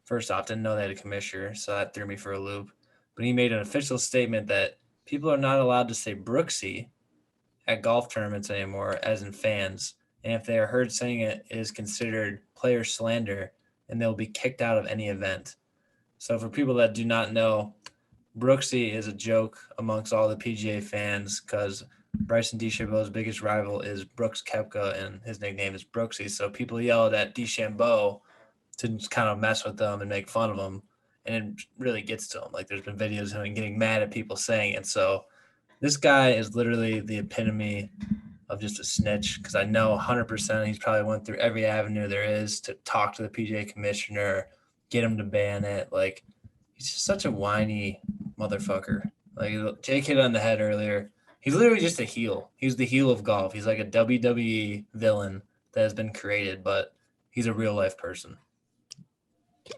first off, didn't know they had a commissioner, so that threw me for a loop. But he made an official statement that people are not allowed to say Brooksy at golf tournaments anymore, as in fans. And if they are heard saying it, it is considered player slander, and they'll be kicked out of any event. So for people that do not know, Brooksy is a joke amongst all the PGA fans, because Bryson DeChambeau's biggest rival is Brooks Koepka, and his nickname is Brooksy. So people yelled at DeChambeau to just kind of mess with them and make fun of him, and it really gets to him. Like, there's been videos of him getting mad at people saying it. So this guy is literally the epitome of just a snitch, because I know 100% he's probably went through every avenue there is to talk to the PGA commissioner, get him to ban it. Like, he's just such a whiny motherfucker. Like, Jake hit on the head earlier. He's literally just a heel. He's the heel of golf. He's like a WWE villain that has been created, but he's a real life person.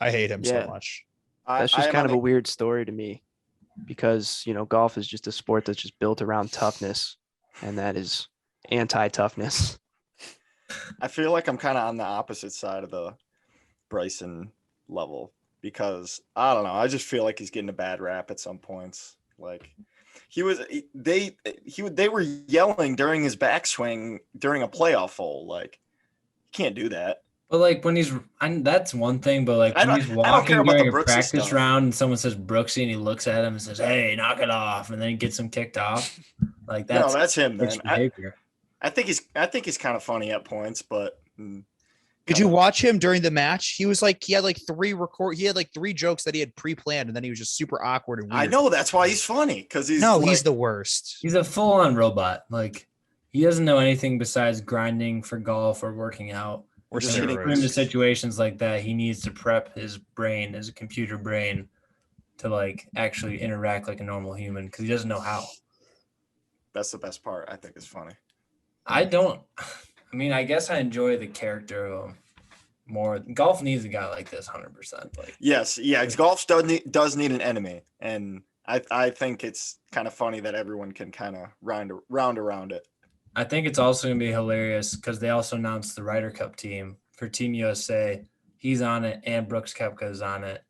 I hate him Yeah. so much. That's I just am kind on of a weird story to me because, golf is just a sport that's just built around toughness, and that is anti-toughness. I feel like I'm kind of on the opposite side of the Bryson level, because I don't know. I just feel like he's getting a bad rap at some points. Like they were yelling during his backswing during a playoff hole. Like, you can't do that. But like when that's one thing, but like when he's I don't care walking about the during a Brooksy practice stuff. round and someone says Brooksy and he looks at him and says, "Hey, knock it off," and then he gets him kicked off. Like, that's No, that's him, man. bitch behavior. I think he's kind of funny at points, but Did you watch him during the match? He had like three jokes that he had pre-planned, and then he was just super awkward and weird. I know that's why he's funny, because he's he's the worst. He's a full-on robot. Like, he doesn't know anything besides grinding for golf or working out. Or just And getting to put him into steroids. situations like that, he needs to prep his brain, as a computer brain, to like actually interact like a normal human, because he doesn't know how. that's the best part. I think is funny. I mean, I guess I enjoy the character of him more. Golf needs a guy like this, 100%. Like, Yes, yeah. Golf does need an enemy, and I think it's kind of funny that everyone can kind of round around it. I think it's also gonna be hilarious because they also announced the Ryder Cup team for Team USA. He's on it, and Brooks Koepka is on it,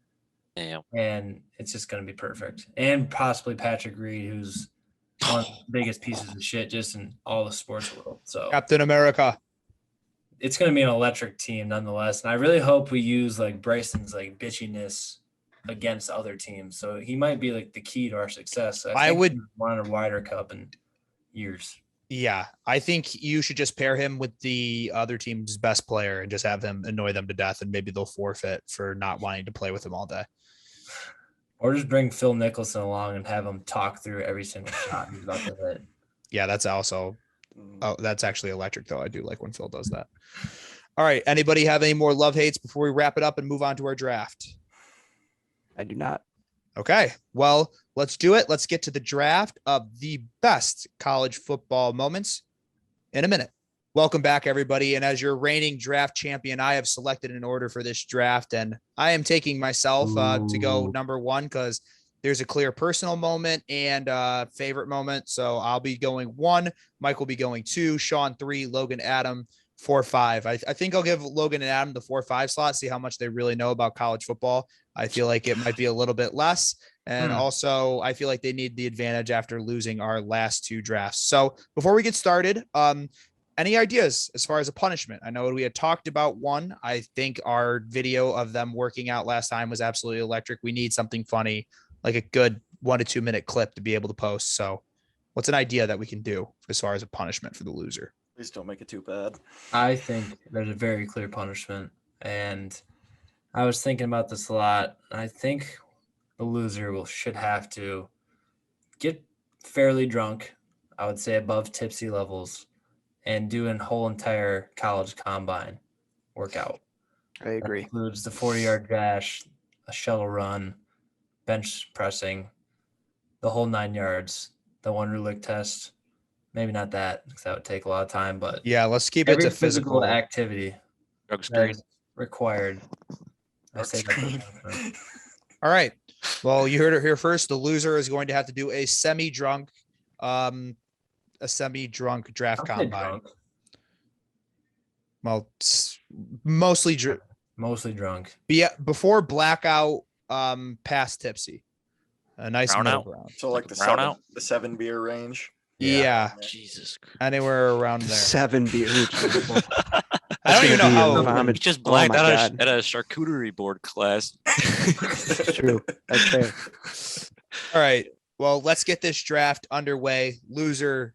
Damn. and it's just gonna be perfect. And possibly Patrick Reed, who's one of the biggest pieces of shit just in all the sports world. So Captain America. it's going to be an electric team nonetheless. And I really hope we use like Bryson's like bitchiness against other teams. So he might be like the key to our success. I would he's won a Ryder Cup in years. Yeah, I think you should just pair him with the other team's best player and just have him annoy them to death, and maybe they'll forfeit for not wanting to play with him all day. Or just bring Phil Mickelson along and have him talk through every single shot he's about to hit. Yeah, that's actually electric though. I do like when Phil does that. All right, anybody have any more love hates before we wrap it up and move on to our draft? I do not. Okay, well, let's do it. Let's get to the draft of the best college football moments in a minute. Welcome back, everybody. And as your reigning draft champion, I have selected an order for this draft, and I am taking myself to go number one because there's a clear personal moment and favorite moment. So I'll be going 1, Mike will be going 2, Sean 3, Logan, Adam 4, 5. I think I'll give Logan and Adam the 4, 5 slot, see how much they really know about college football. I feel like it might be a little bit less. And also I feel like they need the advantage after losing our last 2 drafts. So before we get started, any ideas as far as a punishment? I know we had talked about one. I think our video of them working out last time was absolutely electric. We need something funny, like a good 1 to 2 minute clip to be able to post. So what's an idea that we can do as far as a punishment for the loser? Please don't make it too bad. I think there's a very clear punishment, and I was thinking about this a lot. I think the loser should have to get fairly drunk, I would say above tipsy levels, and do a whole entire college combine workout. I agree. That includes the 40-yard dash, a shuttle run, bench pressing, the whole 9 yards, the one Rulick test. Maybe not that, because that would take a lot of time, but Yeah, let's keep it every to physical. activity Drug that screen. is required. I say Screen. All right. Well, you heard it here first. The loser is going to have to do a semi-drunk draft combine. Well, mostly drunk. Mostly drunk. Yeah, before blackout, past tipsy. A nice Brown middle out? ground. So like the Brown out? 7 beer range. Yeah, Jesus Christ. anywhere around there. 7 beers. I don't even know how. Vomit. He just Oh blacked my out God. at a charcuterie board class. That's true. That's fair. All right. Well, let's get this draft underway. Loser,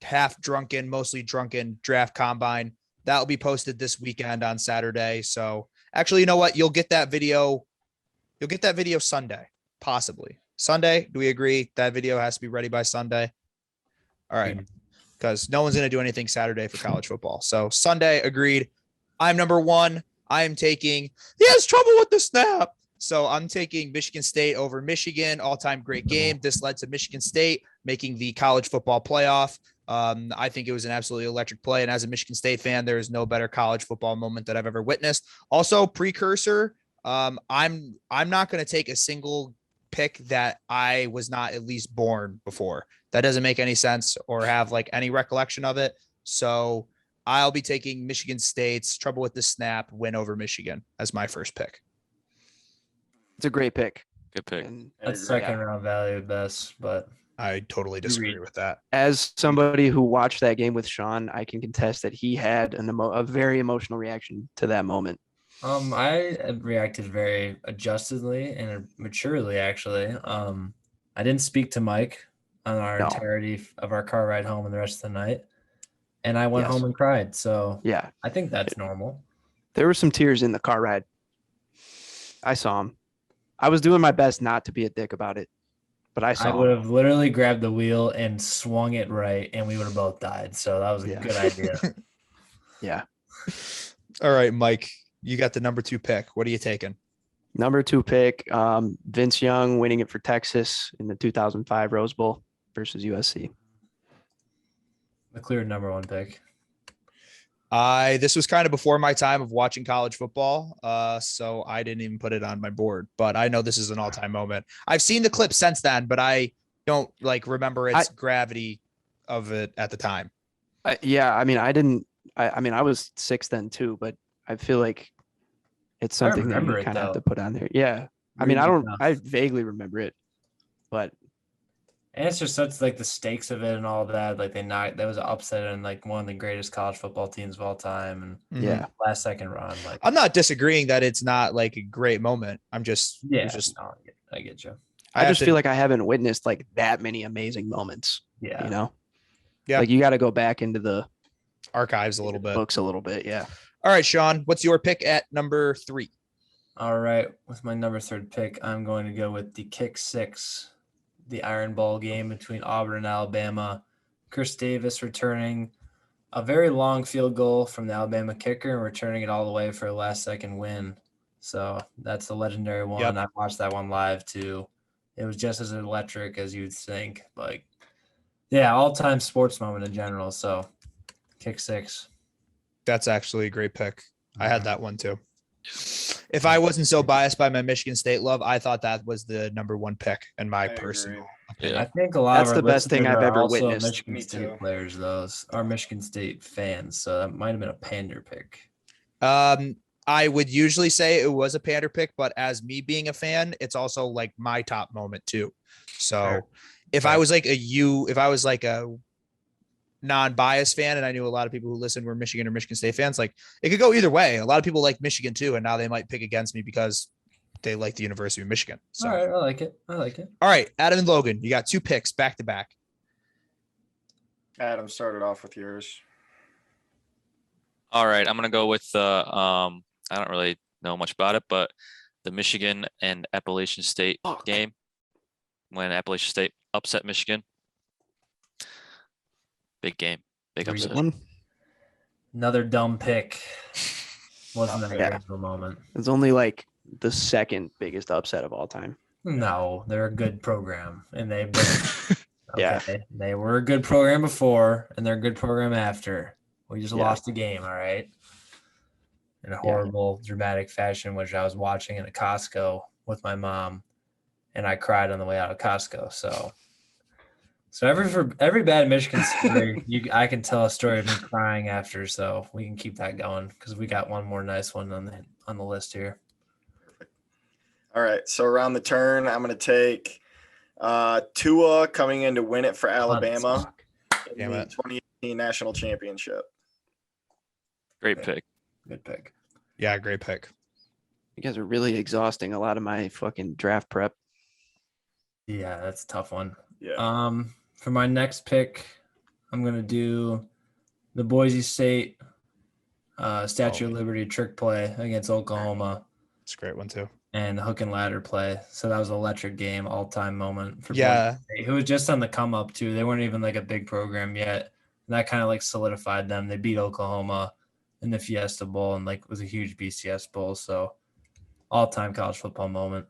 half drunken, mostly drunken draft combine. That'll be posted this weekend on Saturday. So actually, you know what? You'll get that video. You'll get that video Sunday, possibly. Sunday. Do we agree that video has to be ready by Sunday? All right. Because no one's going to do anything Saturday for college football. So Sunday, agreed. I'm number 1. I am taking, he has trouble with the snap. So I'm taking Michigan State over Michigan, all-time great game. This led to Michigan State making the college football playoff. I think it was an absolutely electric play. And as a Michigan State fan, there is no better college football moment that I've ever witnessed. Also, precursor, I'm not going to take a single pick that I was not at least born before. That doesn't make any sense or have like any recollection of it. So I'll be taking Michigan State's trouble with the snap win over Michigan as my first pick. It's a great pick. Good pick. And That's second round value at best, but I totally disagree with that. as somebody who watched that game with Sean, I can contest that he had a very emotional reaction to that moment. I reacted very adjustedly and maturely, actually. I didn't speak to Mike on our No. entirety of our car ride home and the rest of the night, and I went Yes. home and cried. So Yeah. I think that's normal. There were some tears in the car ride. I saw him. I was doing my best not to be a dick about it, but I I saw would him. have literally grabbed the wheel and swung it right, and we would have both died. So that was a Yeah. good idea. Yeah. All right, Mike, you got the number 2 pick. What are you taking? Number 2 pick, Vince Young winning it for Texas in the 2005 Rose Bowl versus USC. The clear number 1 pick. This was kind of before my time of watching college football. So I didn't even put it on my board, but I know this is an all-time moment. I've seen the clip since then, but I don't like remember its gravity of it at the time. Yeah, I mean, I was 6 then too, but I feel like it's something that remember you it, kind of have though. to put on there. Yeah. I mean, I vaguely remember it, but And it's just such like the stakes of it and all that. Like that was an upset and like one of the greatest college football teams of all time. And yeah. last second run. Like I'm not disagreeing that it's not like a great moment. I'm just, yeah, it's just, no, I get you. I just feel like I haven't witnessed like that many amazing moments, Yeah. you know? Yeah. Like you got to go back into the archives a little bit. books a little bit. Yeah. All right, Sean, what's your pick at number 3? All right. With my number 3 pick, I'm going to go with the kick 6, the Iron Bowl game between Auburn and Alabama. Chris Davis returning a very long field goal from the Alabama kicker and returning it all the way for a last second win. So that's the legendary one. Yep. I watched that one live too. It was just as electric as you'd think. Like, yeah, all-time sports moment in general. So kick 6. That's actually a great pick. I had that one too. If I wasn't so biased by my Michigan State love, I thought that was the number 1 pick in my I agree. personal. Yeah. I think a lot That's of our the best thing listeners I've are ever also witnessed. Michigan Me State too. players, those are Michigan State fans, so that might have been a pander pick. I would usually say it was a pander pick, but as me being a fan, it's also like my top moment too. So Fair. if I was like a non-biased fan, and I knew a lot of people who listened were Michigan or Michigan State fans, like it could go either way. A lot of people like Michigan too, and now they might pick against me because they like the University of Michigan. So, All right, I like it. I like it. all right, Adam and Logan, you got 2 picks back to back. Adam started off with yours. All right, I'm gonna go with I don't really know much about it, but the Michigan and Appalachian State game when Appalachian State upset Michigan. Big game, big Good upset. One. Another dumb pick. Wasn't that a Yeah. great of a moment? It's only like the second biggest upset of all time. No, they're a good program, and they've been. Yeah. Okay, they were a good program before, and they're a good program after. We just Yeah. lost the game, all right? In a horrible, dramatic fashion, which I was watching in a Costco with my mom, and I cried on the way out of Costco. So every bad Michigan story, I can tell a story of me crying after. So we can keep that going because we got one more nice one on the list here. All right. So around the turn, I'm going to take Tua coming in to win it for Alabama in Damn the it. 2018 national championship. Great pick. Good pick. Yeah, great pick. You guys are really exhausting a lot of my fucking draft prep. Yeah, that's a tough one. Yeah. For my next pick, I'm gonna do the Boise State Statue of Liberty trick play against Oklahoma It's a great one too. and the hook and ladder play. So that was an electric game, all-time moment for Yeah. Boise State, who was just on the come up too. They weren't even like a big program yet. And that kind of like solidified them. They beat Oklahoma in the Fiesta Bowl and like was a huge BCS bowl. So all-time college football moment.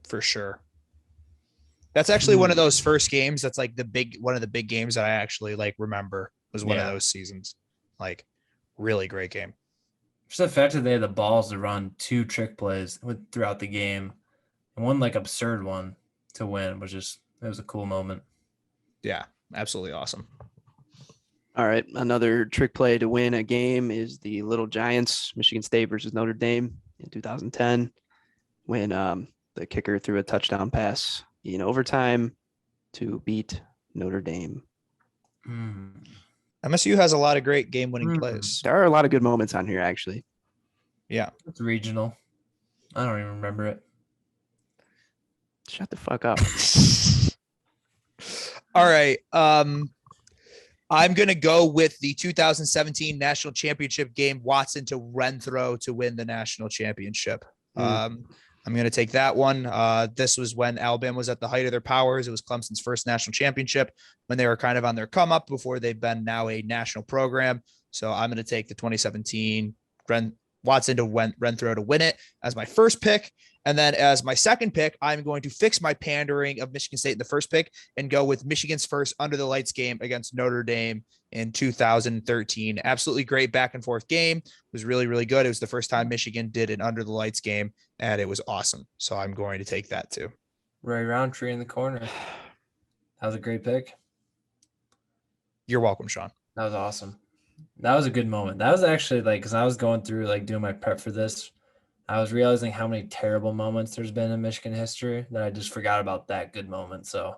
For sure. That's actually one of those first games that's like one of the big games that I actually like remember was one of Yeah. those seasons. Like really great game. Just the fact that they had the balls to run 2 trick plays throughout the game and one like absurd one to win it was a cool moment. Yeah, absolutely awesome. All right. Another trick play to win a game is the Little Giants, Michigan State versus Notre Dame in 2010, when the kicker threw a touchdown pass in overtime to beat Notre Dame. MSU has a lot of great game-winning Mm. plays. There are a lot of good moments on here, actually. Yeah. It's regional. I don't even remember it. Shut the fuck up. All right. I'm going to go with the 2017 national championship game, Watson to Renthrow to win the national championship. I'm going to take that one. This was when Alabama was at the height of their powers. It was Clemson's first national championship when they were kind of on their come up before they've been now a national program. So I'm going to take the 2017 Watson to Renthrow to win it as my first pick. And then as my second pick, I'm going to fix my pandering of Michigan State in the first pick and go with Michigan's first under the lights game against Notre Dame in 2013. Absolutely great back and forth game. It was really, really good. It was the first time Michigan did an under the lights game, and it was awesome. So I'm going to take that too. Ray Roundtree in the corner. That was a great pick. You're welcome, Sean. That was awesome. That was a good moment. That was actually like, because I was going through like doing my prep for this, I was realizing how many terrible moments there's been in Michigan history that I just forgot about that good moment. So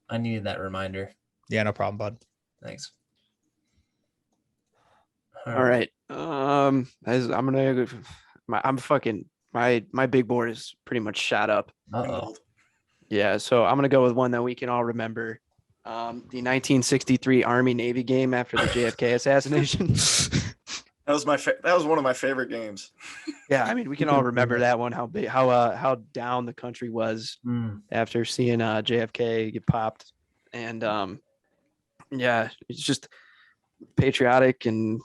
I needed that reminder. Yeah, no problem, bud. Thanks. All right. I'm gonna. My big board is pretty much shot up. Uh-oh. Yeah, so I'm gonna go with one that we can all remember. The 1963 Army Navy game after the JFK assassination. That was one of my favorite games. Yeah, I mean we can all remember that one. How down the country was after seeing JFK get popped, and yeah, it's just patriotic, and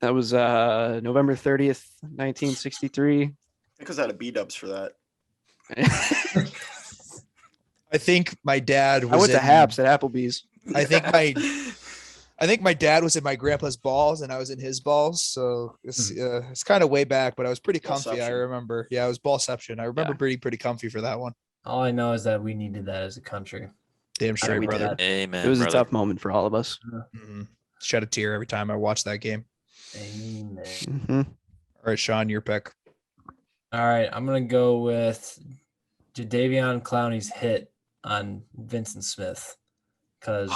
that was November 30th, 1963. I think I was out of B-dubs for that. I think my dad was I went to Haps at Applebee's. I think my dad was in my grandpa's balls and I was in his balls. So it's kind of way back, but I was pretty comfy. I Ballception. remember. Yeah, it was ballception. I remember pretty comfy for that one. All I know is that we needed that as a country. Damn straight, we brother. did. Amen. It was brother. a tough moment for all of us. Mhm. Shed a tear every time I watched that game. Amen. Mhm. All right, Sean, your pick. All right, I'm gonna go with Jadeveon Clowney's hit on Vincent Smith because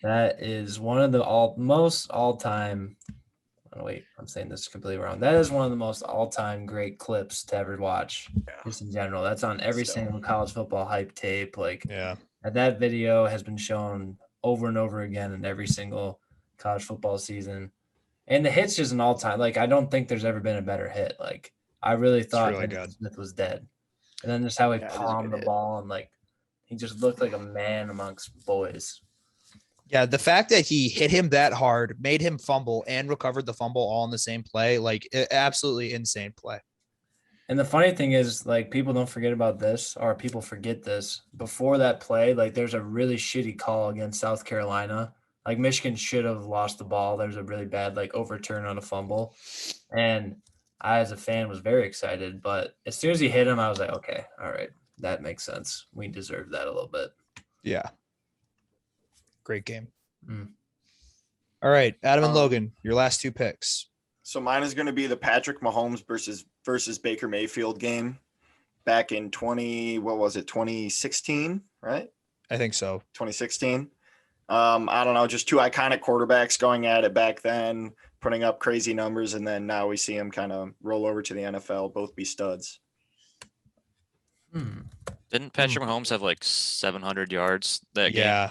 That is one of the most all-time. Oh, wait, I'm saying this completely wrong. That is one of the most all-time great clips to ever watch, just in general. That's on every single college football hype tape. Like, Yeah. that video has been shown over and over again in every single college football season. And the hit's just an all-time. Like, I don't think there's ever been a better hit. Like, I really thought really Emmitt good. Smith was dead. And then just how he Yeah, it is a palmed good the hit. ball and, like, he just looked like a man amongst boys. Yeah, the fact that he hit him that hard, made him fumble, and recovered the fumble all in the same play, like absolutely insane play. And the funny thing is, like, people don't forget about this, or people forget this. Before that play, like, there's a really shitty call against South Carolina. Like, Michigan should have lost the ball. There's a really bad, like, overturn on a fumble. And I, as a fan, was very excited. But as soon as he hit him, I was like, okay, all right, that makes sense. We deserve that a little bit. Yeah. Great game. Mm. All right, Adam and Logan, your last two picks. So mine is going to be the Patrick Mahomes versus Baker Mayfield game back in 2016, right? I think so. 2016. I don't know, just two iconic quarterbacks going at it back then, putting up crazy numbers, and then now we see them kind of roll over to the NFL, both be studs. Didn't Patrick Mahomes have like 700 yards that game? Yeah,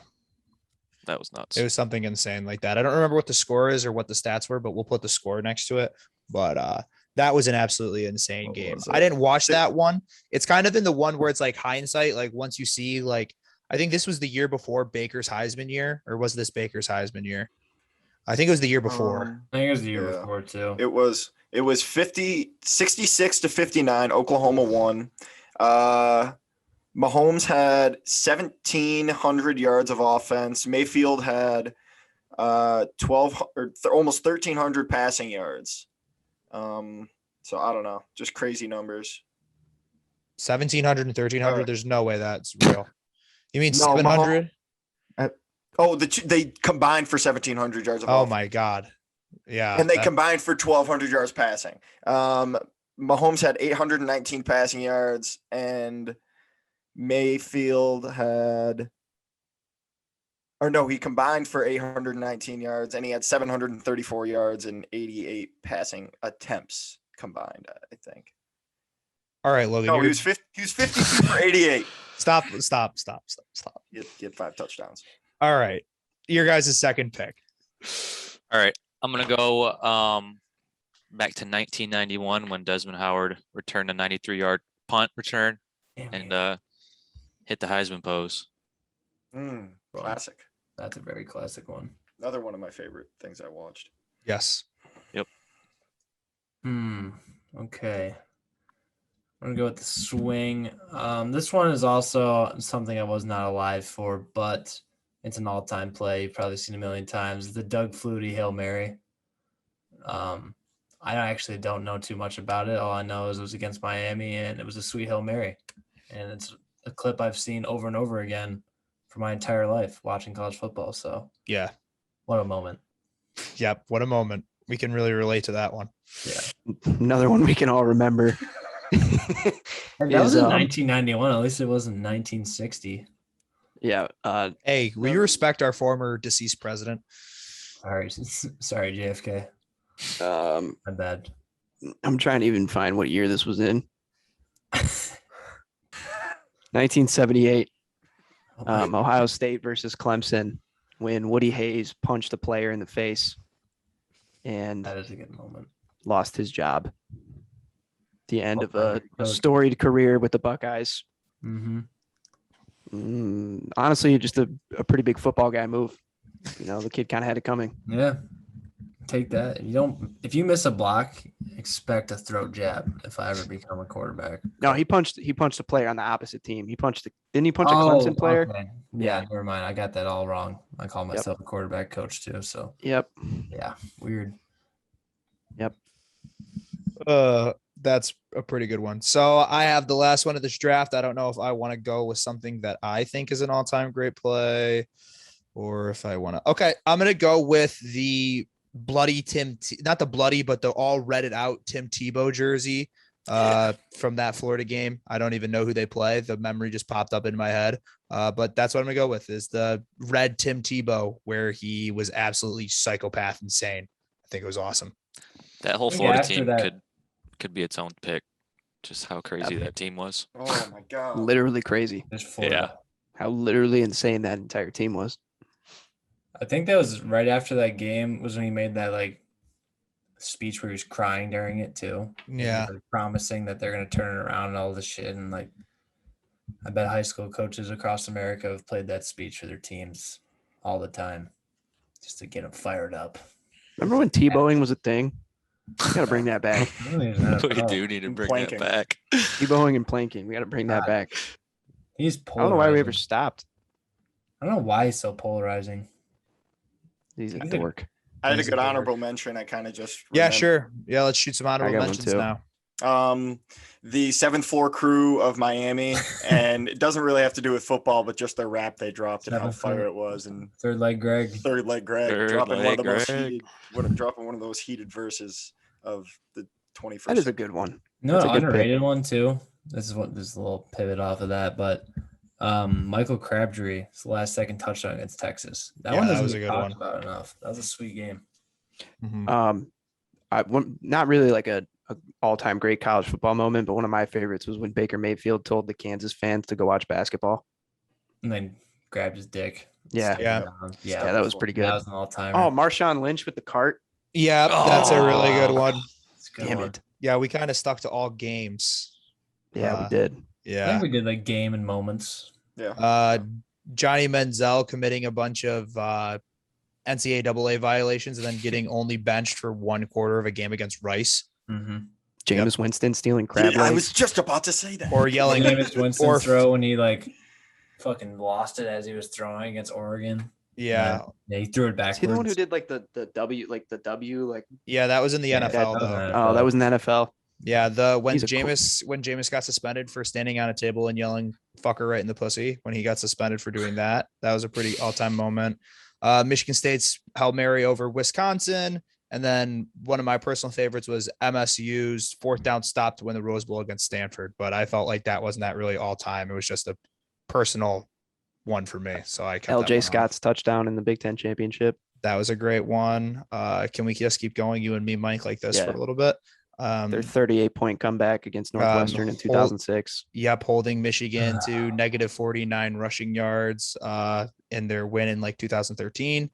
That was nuts. it was something insane like that. I don't remember what the score is or what the stats were, but we'll put the score next to it. But that was an absolutely insane What game. was it? I didn't watch that one. It's kind of in the one where it's like hindsight. Like once you see, like, I think this was the year before Baker's Heisman year, or was this Baker's Heisman year? I think it was the year before. I think it was the year Yeah. before, too. It was 66-59. Oklahoma won. Mahomes had 1,700 yards of offense. Mayfield had 12 or almost 1,300 passing yards. So I don't know, just crazy numbers. 1,700 and 1,300. There's no way that's real. You mean No, 700? Oh, they combined for 1,700 yards of Oh offense. my God. Yeah. And they combined for 1,200 yards passing. Mahomes had 819 passing yards, and Mayfield had, or no, he combined for 819 yards, and he had 734 yards and 88 passing attempts combined, I think. All right, Logan. No, you're- he was 52 for 88. Stop. Get 5 touchdowns. All right. Your guys' second pick. All right. I'm going to go back to 1991 when Desmond Howard returned a 93-yard punt return and hit the Heisman pose. Classic. That's a very classic one. Another one of my favorite things I watched. Yes. Okay. I'm gonna go with the swing. This one is also something I was not alive for, but it's an all-time play. You've probably seen a million times. The Doug Flutie Hail Mary. I actually don't know too much about it. All I know is it was against Miami, and it was a sweet Hail Mary. And it's a clip I've seen over and over again for my entire life watching college football. So Yeah. what a moment. Yep. What a moment. We can really relate to that one. Yeah. Another one we can all remember. And that was is, in 1991. At least it wasn't 1960. Yeah. Hey, will you respect our former deceased president? Sorry, JFK. My bad. I'm trying to even find what year this was in. 1978. Ohio State versus Clemson, when Woody Hayes punched a player in the face and That is a good moment. lost his job. The end of a Coach. storied career with the Buckeyes. Mm-hmm. Honestly, just a pretty big football guy move. You know, the kid kind of had it coming. Yeah. Take that. If you miss a block, expect a throat jab if I ever become a quarterback. No, he punched a player on the opposite team. Didn't he punch a Clemson player? Okay. Yeah, never mind. I got that all wrong. I call myself a quarterback coach too. So Yep. yeah, weird. That's a pretty good one. So I have the last one of this draft. I don't know if I want to go with something that I think is an all-time great play or if I want to. Okay, I'm going to go with the bloody not the bloody, but the all redded out Tim Tebow jersey from that Florida game. I don't even know who they play. The memory just popped up in my head. But that's what I'm gonna go with is the red Tim Tebow, where he was absolutely psychopath insane. I think it was awesome. That whole think Florida after team that- could be its own pick. Just how crazy that team was. Oh my god. Literally crazy. There's Florida. How literally insane that entire team was. I think that was right after that game was when he made that like speech where he was crying during it too. And he was, Yeah. like, promising that they're gonna turn it around and all this shit. And like, I bet high school coaches across America have played that speech for their teams all the time, just to get them fired up. Remember when T-bowing was a thing? Gotta bring that back. We do need to And bring planking. that back. T-bowing and planking. We gotta bring that God. back. He's I don't know why we ever polarizing. stopped. I don't know why he's so polarizing. He's a He's a- dork. I had a He's a good dork. honorable mention. I kind of just Yeah, remembered. sure. Yeah, let's shoot some honorable got one mentions too. now. The 7th floor crew of Miami, and it doesn't really have to do with football, but just the rap they dropped and how 7th floor. fire it was, and Third leg Greg. third leg Greg Third dropping one of the leg most Greg. heated, dropping one of those heated verses of the 21st. That is a good one. No, That's a good pick. underrated one too. This is a little pivot off of that, but Michael Crabtree's last second touchdown against Texas. That Yeah, one that doesn't was a get good talked one. about enough. That was a sweet game. Mhm. Not really like a all-time great college football moment, but one of my favorites was when Baker Mayfield told the Kansas fans to go watch basketball. And then grabbed his dick. Yeah. Yeah. Yeah. That was pretty good. That was an all-timer. Oh, Marshawn Lynch with the cart. Yeah, that's a really good Oh. one. It's a good Damn one. it. Yeah, we kind of stuck to all games. Yeah, Uh, we did. I Yeah. think we did like game and moments. Yeah. Johnny Manziel committing a bunch of NCAA violations and then getting only benched for 1/4 of a game against Rice, Mm-hmm. Jameis Winston stealing crab Yeah, I legs. was just about to say that. or yelling Jameis Winston or- throw when he like fucking lost it as he was throwing against Oregon. Yeah, Yeah, he threw it Is backwards. he the one who did like the W, like the W, like yeah, that was in the Yeah, NFL that was though. an oh, that was in the NFL. Yeah, when He's a cool- Jameis got suspended for standing on a table and yelling "fucker" right in the pussy when he got suspended for doing that. That was a pretty all-time moment. Michigan State's Hail Mary over Wisconsin, and then one of my personal favorites was MSU's 4th down stop to win the Rose Bowl against Stanford. But I felt like that wasn't that really all-time. It was just a personal one for me. So I kept that one LJ off. Scott's touchdown in the Big Ten championship. That was a great one. Can we just keep going, you and me, Mike, like this Yeah. for a little bit? Their 38-point comeback against Northwestern in 2006. Yep, holding Michigan to negative 49 rushing yards in their win in like 2013.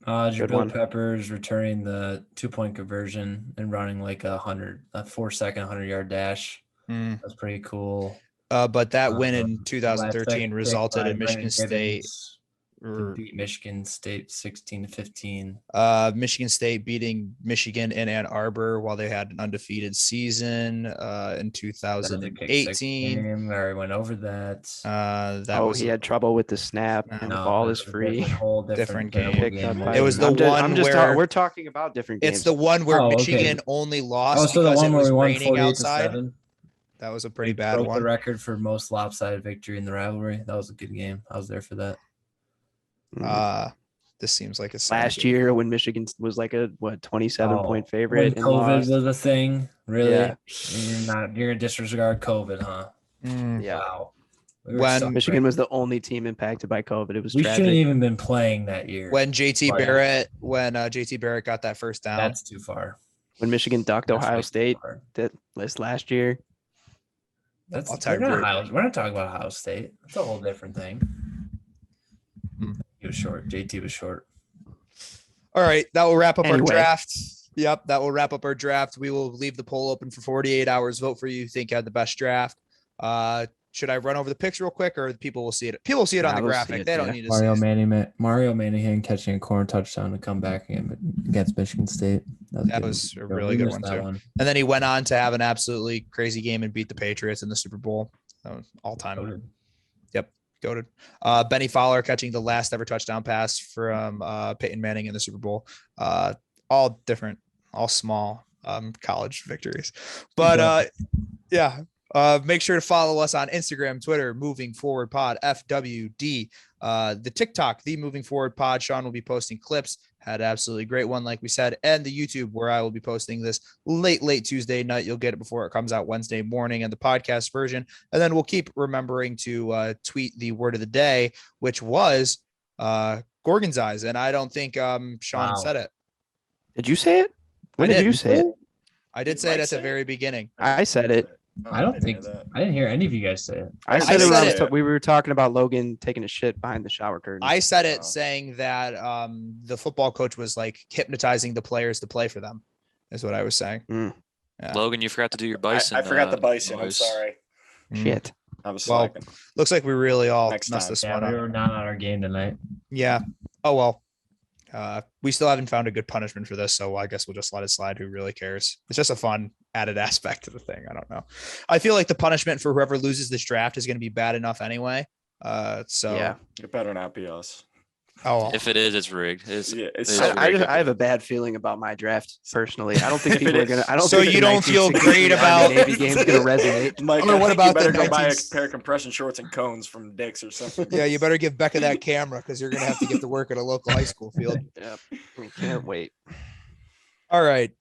Good Jabril one. Peppers returning the 2-point conversion and running like a 4-second 100-yard dash. Mm. That's pretty cool. But that win in Last 2013 second resulted kick in by Michigan Brandon State. Gibbons to beat Michigan State 16-15. Michigan State beating Michigan in Ann Arbor while they had an undefeated season in 2018. Game, I already went over that. That was He had trouble with the snap and the No, ball that's is a free. whole Different different game. Picked up game. by- It was the one where- we're talking about different games. it's the one where Oh, okay. Michigan only lost Oh, so the because it one where was we won raining 48 outside. to 7. That was a pretty bad Broke the one. record for most lopsided victory in the rivalry. That was a good game. I was there for that. Mm. This seems like a sad Last game. year when Michigan was like a 27-point favorite When and COVID lost. was a thing, really? Yeah. You're gonna disregard COVID, huh? Mm. Yeah. Wow. We were When so Michigan great. was the only team impacted by COVID. It was We tragic. shouldn't even been playing that year. When JT But- Barrett got that first down. That's too far. When Michigan ducked That's Ohio way too State far. this last year. That's All-time we're not, great. we're not talking about Ohio State. That's a whole different thing. Hmm. He was short. JT was short. All right, that will wrap up our Anyway. draft. Yep, that will wrap up our draft. We will leave the poll open for 48 hours. Vote for you think you had the best draft. Should I run over the picks real quick, or people will see it? People will see it on Nah, the they'll see graphic. it, They don't yeah. need to see it. Mario Manahan catching a corner touchdown to come back against Michigan State. That good. was a We really good missed one, that too. And then he went on to have an absolutely crazy game and beat the Patriots in the Super Bowl. All time. Noted. Goated. Benny Fowler catching the last ever touchdown pass from Peyton Manning in the Super Bowl. All different, all small college victories. But yeah, make sure to follow us on Instagram, Twitter, Moving Forward Pod, FWD. The TikTok, the Moving Forward Pod. Sean will be posting clips. Had an absolutely great one, like we said, and the YouTube, where I will be posting this late Tuesday night. You'll get it before it comes out Wednesday morning, and the podcast version. And then we'll keep remembering to tweet the word of the day, which was Gorgonize. And I don't think Sean said it. Did you say it? When did you say it? I did say it at the very beginning. I said it. I don't think I didn't hear any of you guys say it. I said said it. We were talking about Logan taking a shit behind the shower curtain. I said it saying that the football coach was like hypnotizing the players to play for them, is what I was saying. Yeah. Logan, you forgot to do your bison. I forgot the bison. I'm noise. sorry. Shit. I was Well, slacking. looks like we really all Next messed time. this Yeah, one we up. were not on our game tonight. Yeah. Oh, well. We still haven't found a good punishment for this, so I guess we'll just let it slide. Who really cares? It's just a fun added aspect to the thing. I don't know. I feel like the punishment for whoever loses this draft is going to be bad enough anyway. So Yeah. It better not be us. Oh, If it is, it's rigged. It's I have a bad feeling about my draft personally. I don't think If it people are is- gonna. I don't. So think the you don't feel 1963 great about- Army Navy game's gonna resonate. Mike, Or I what think about you better the go buy a 19 pair of compression shorts and cones from Dick's or something. yeah, you better give Becca that camera because you're going to have to get to work at a local high school field. Yep. I can't wait. All right.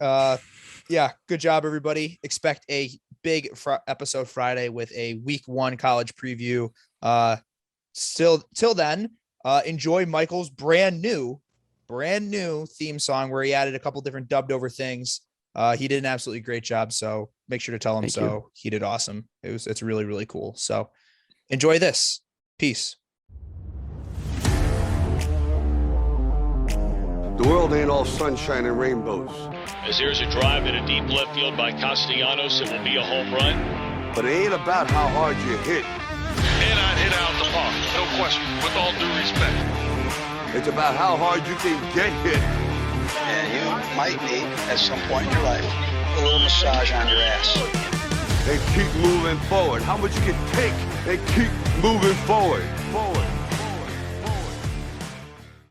Yeah, good job, everybody. Expect a big episode Friday with a week 1 college preview. Till then, enjoy Michael's brand new theme song where he added a couple different dubbed over things. He did an absolutely great job. So make sure to tell him Thank so. you. He did awesome. It's really, really cool. So enjoy this. Peace. The world ain't all sunshine and rainbows, As here's a drive in a deep left field by Castellanos. It will be a home run. but it ain't about how hard you hit. Hit out the park. No question. With all due respect. It's about how hard you can get hit. And you might need, at some point in your life, a little massage on your ass. And keep moving forward. How much you can take and keep moving forward.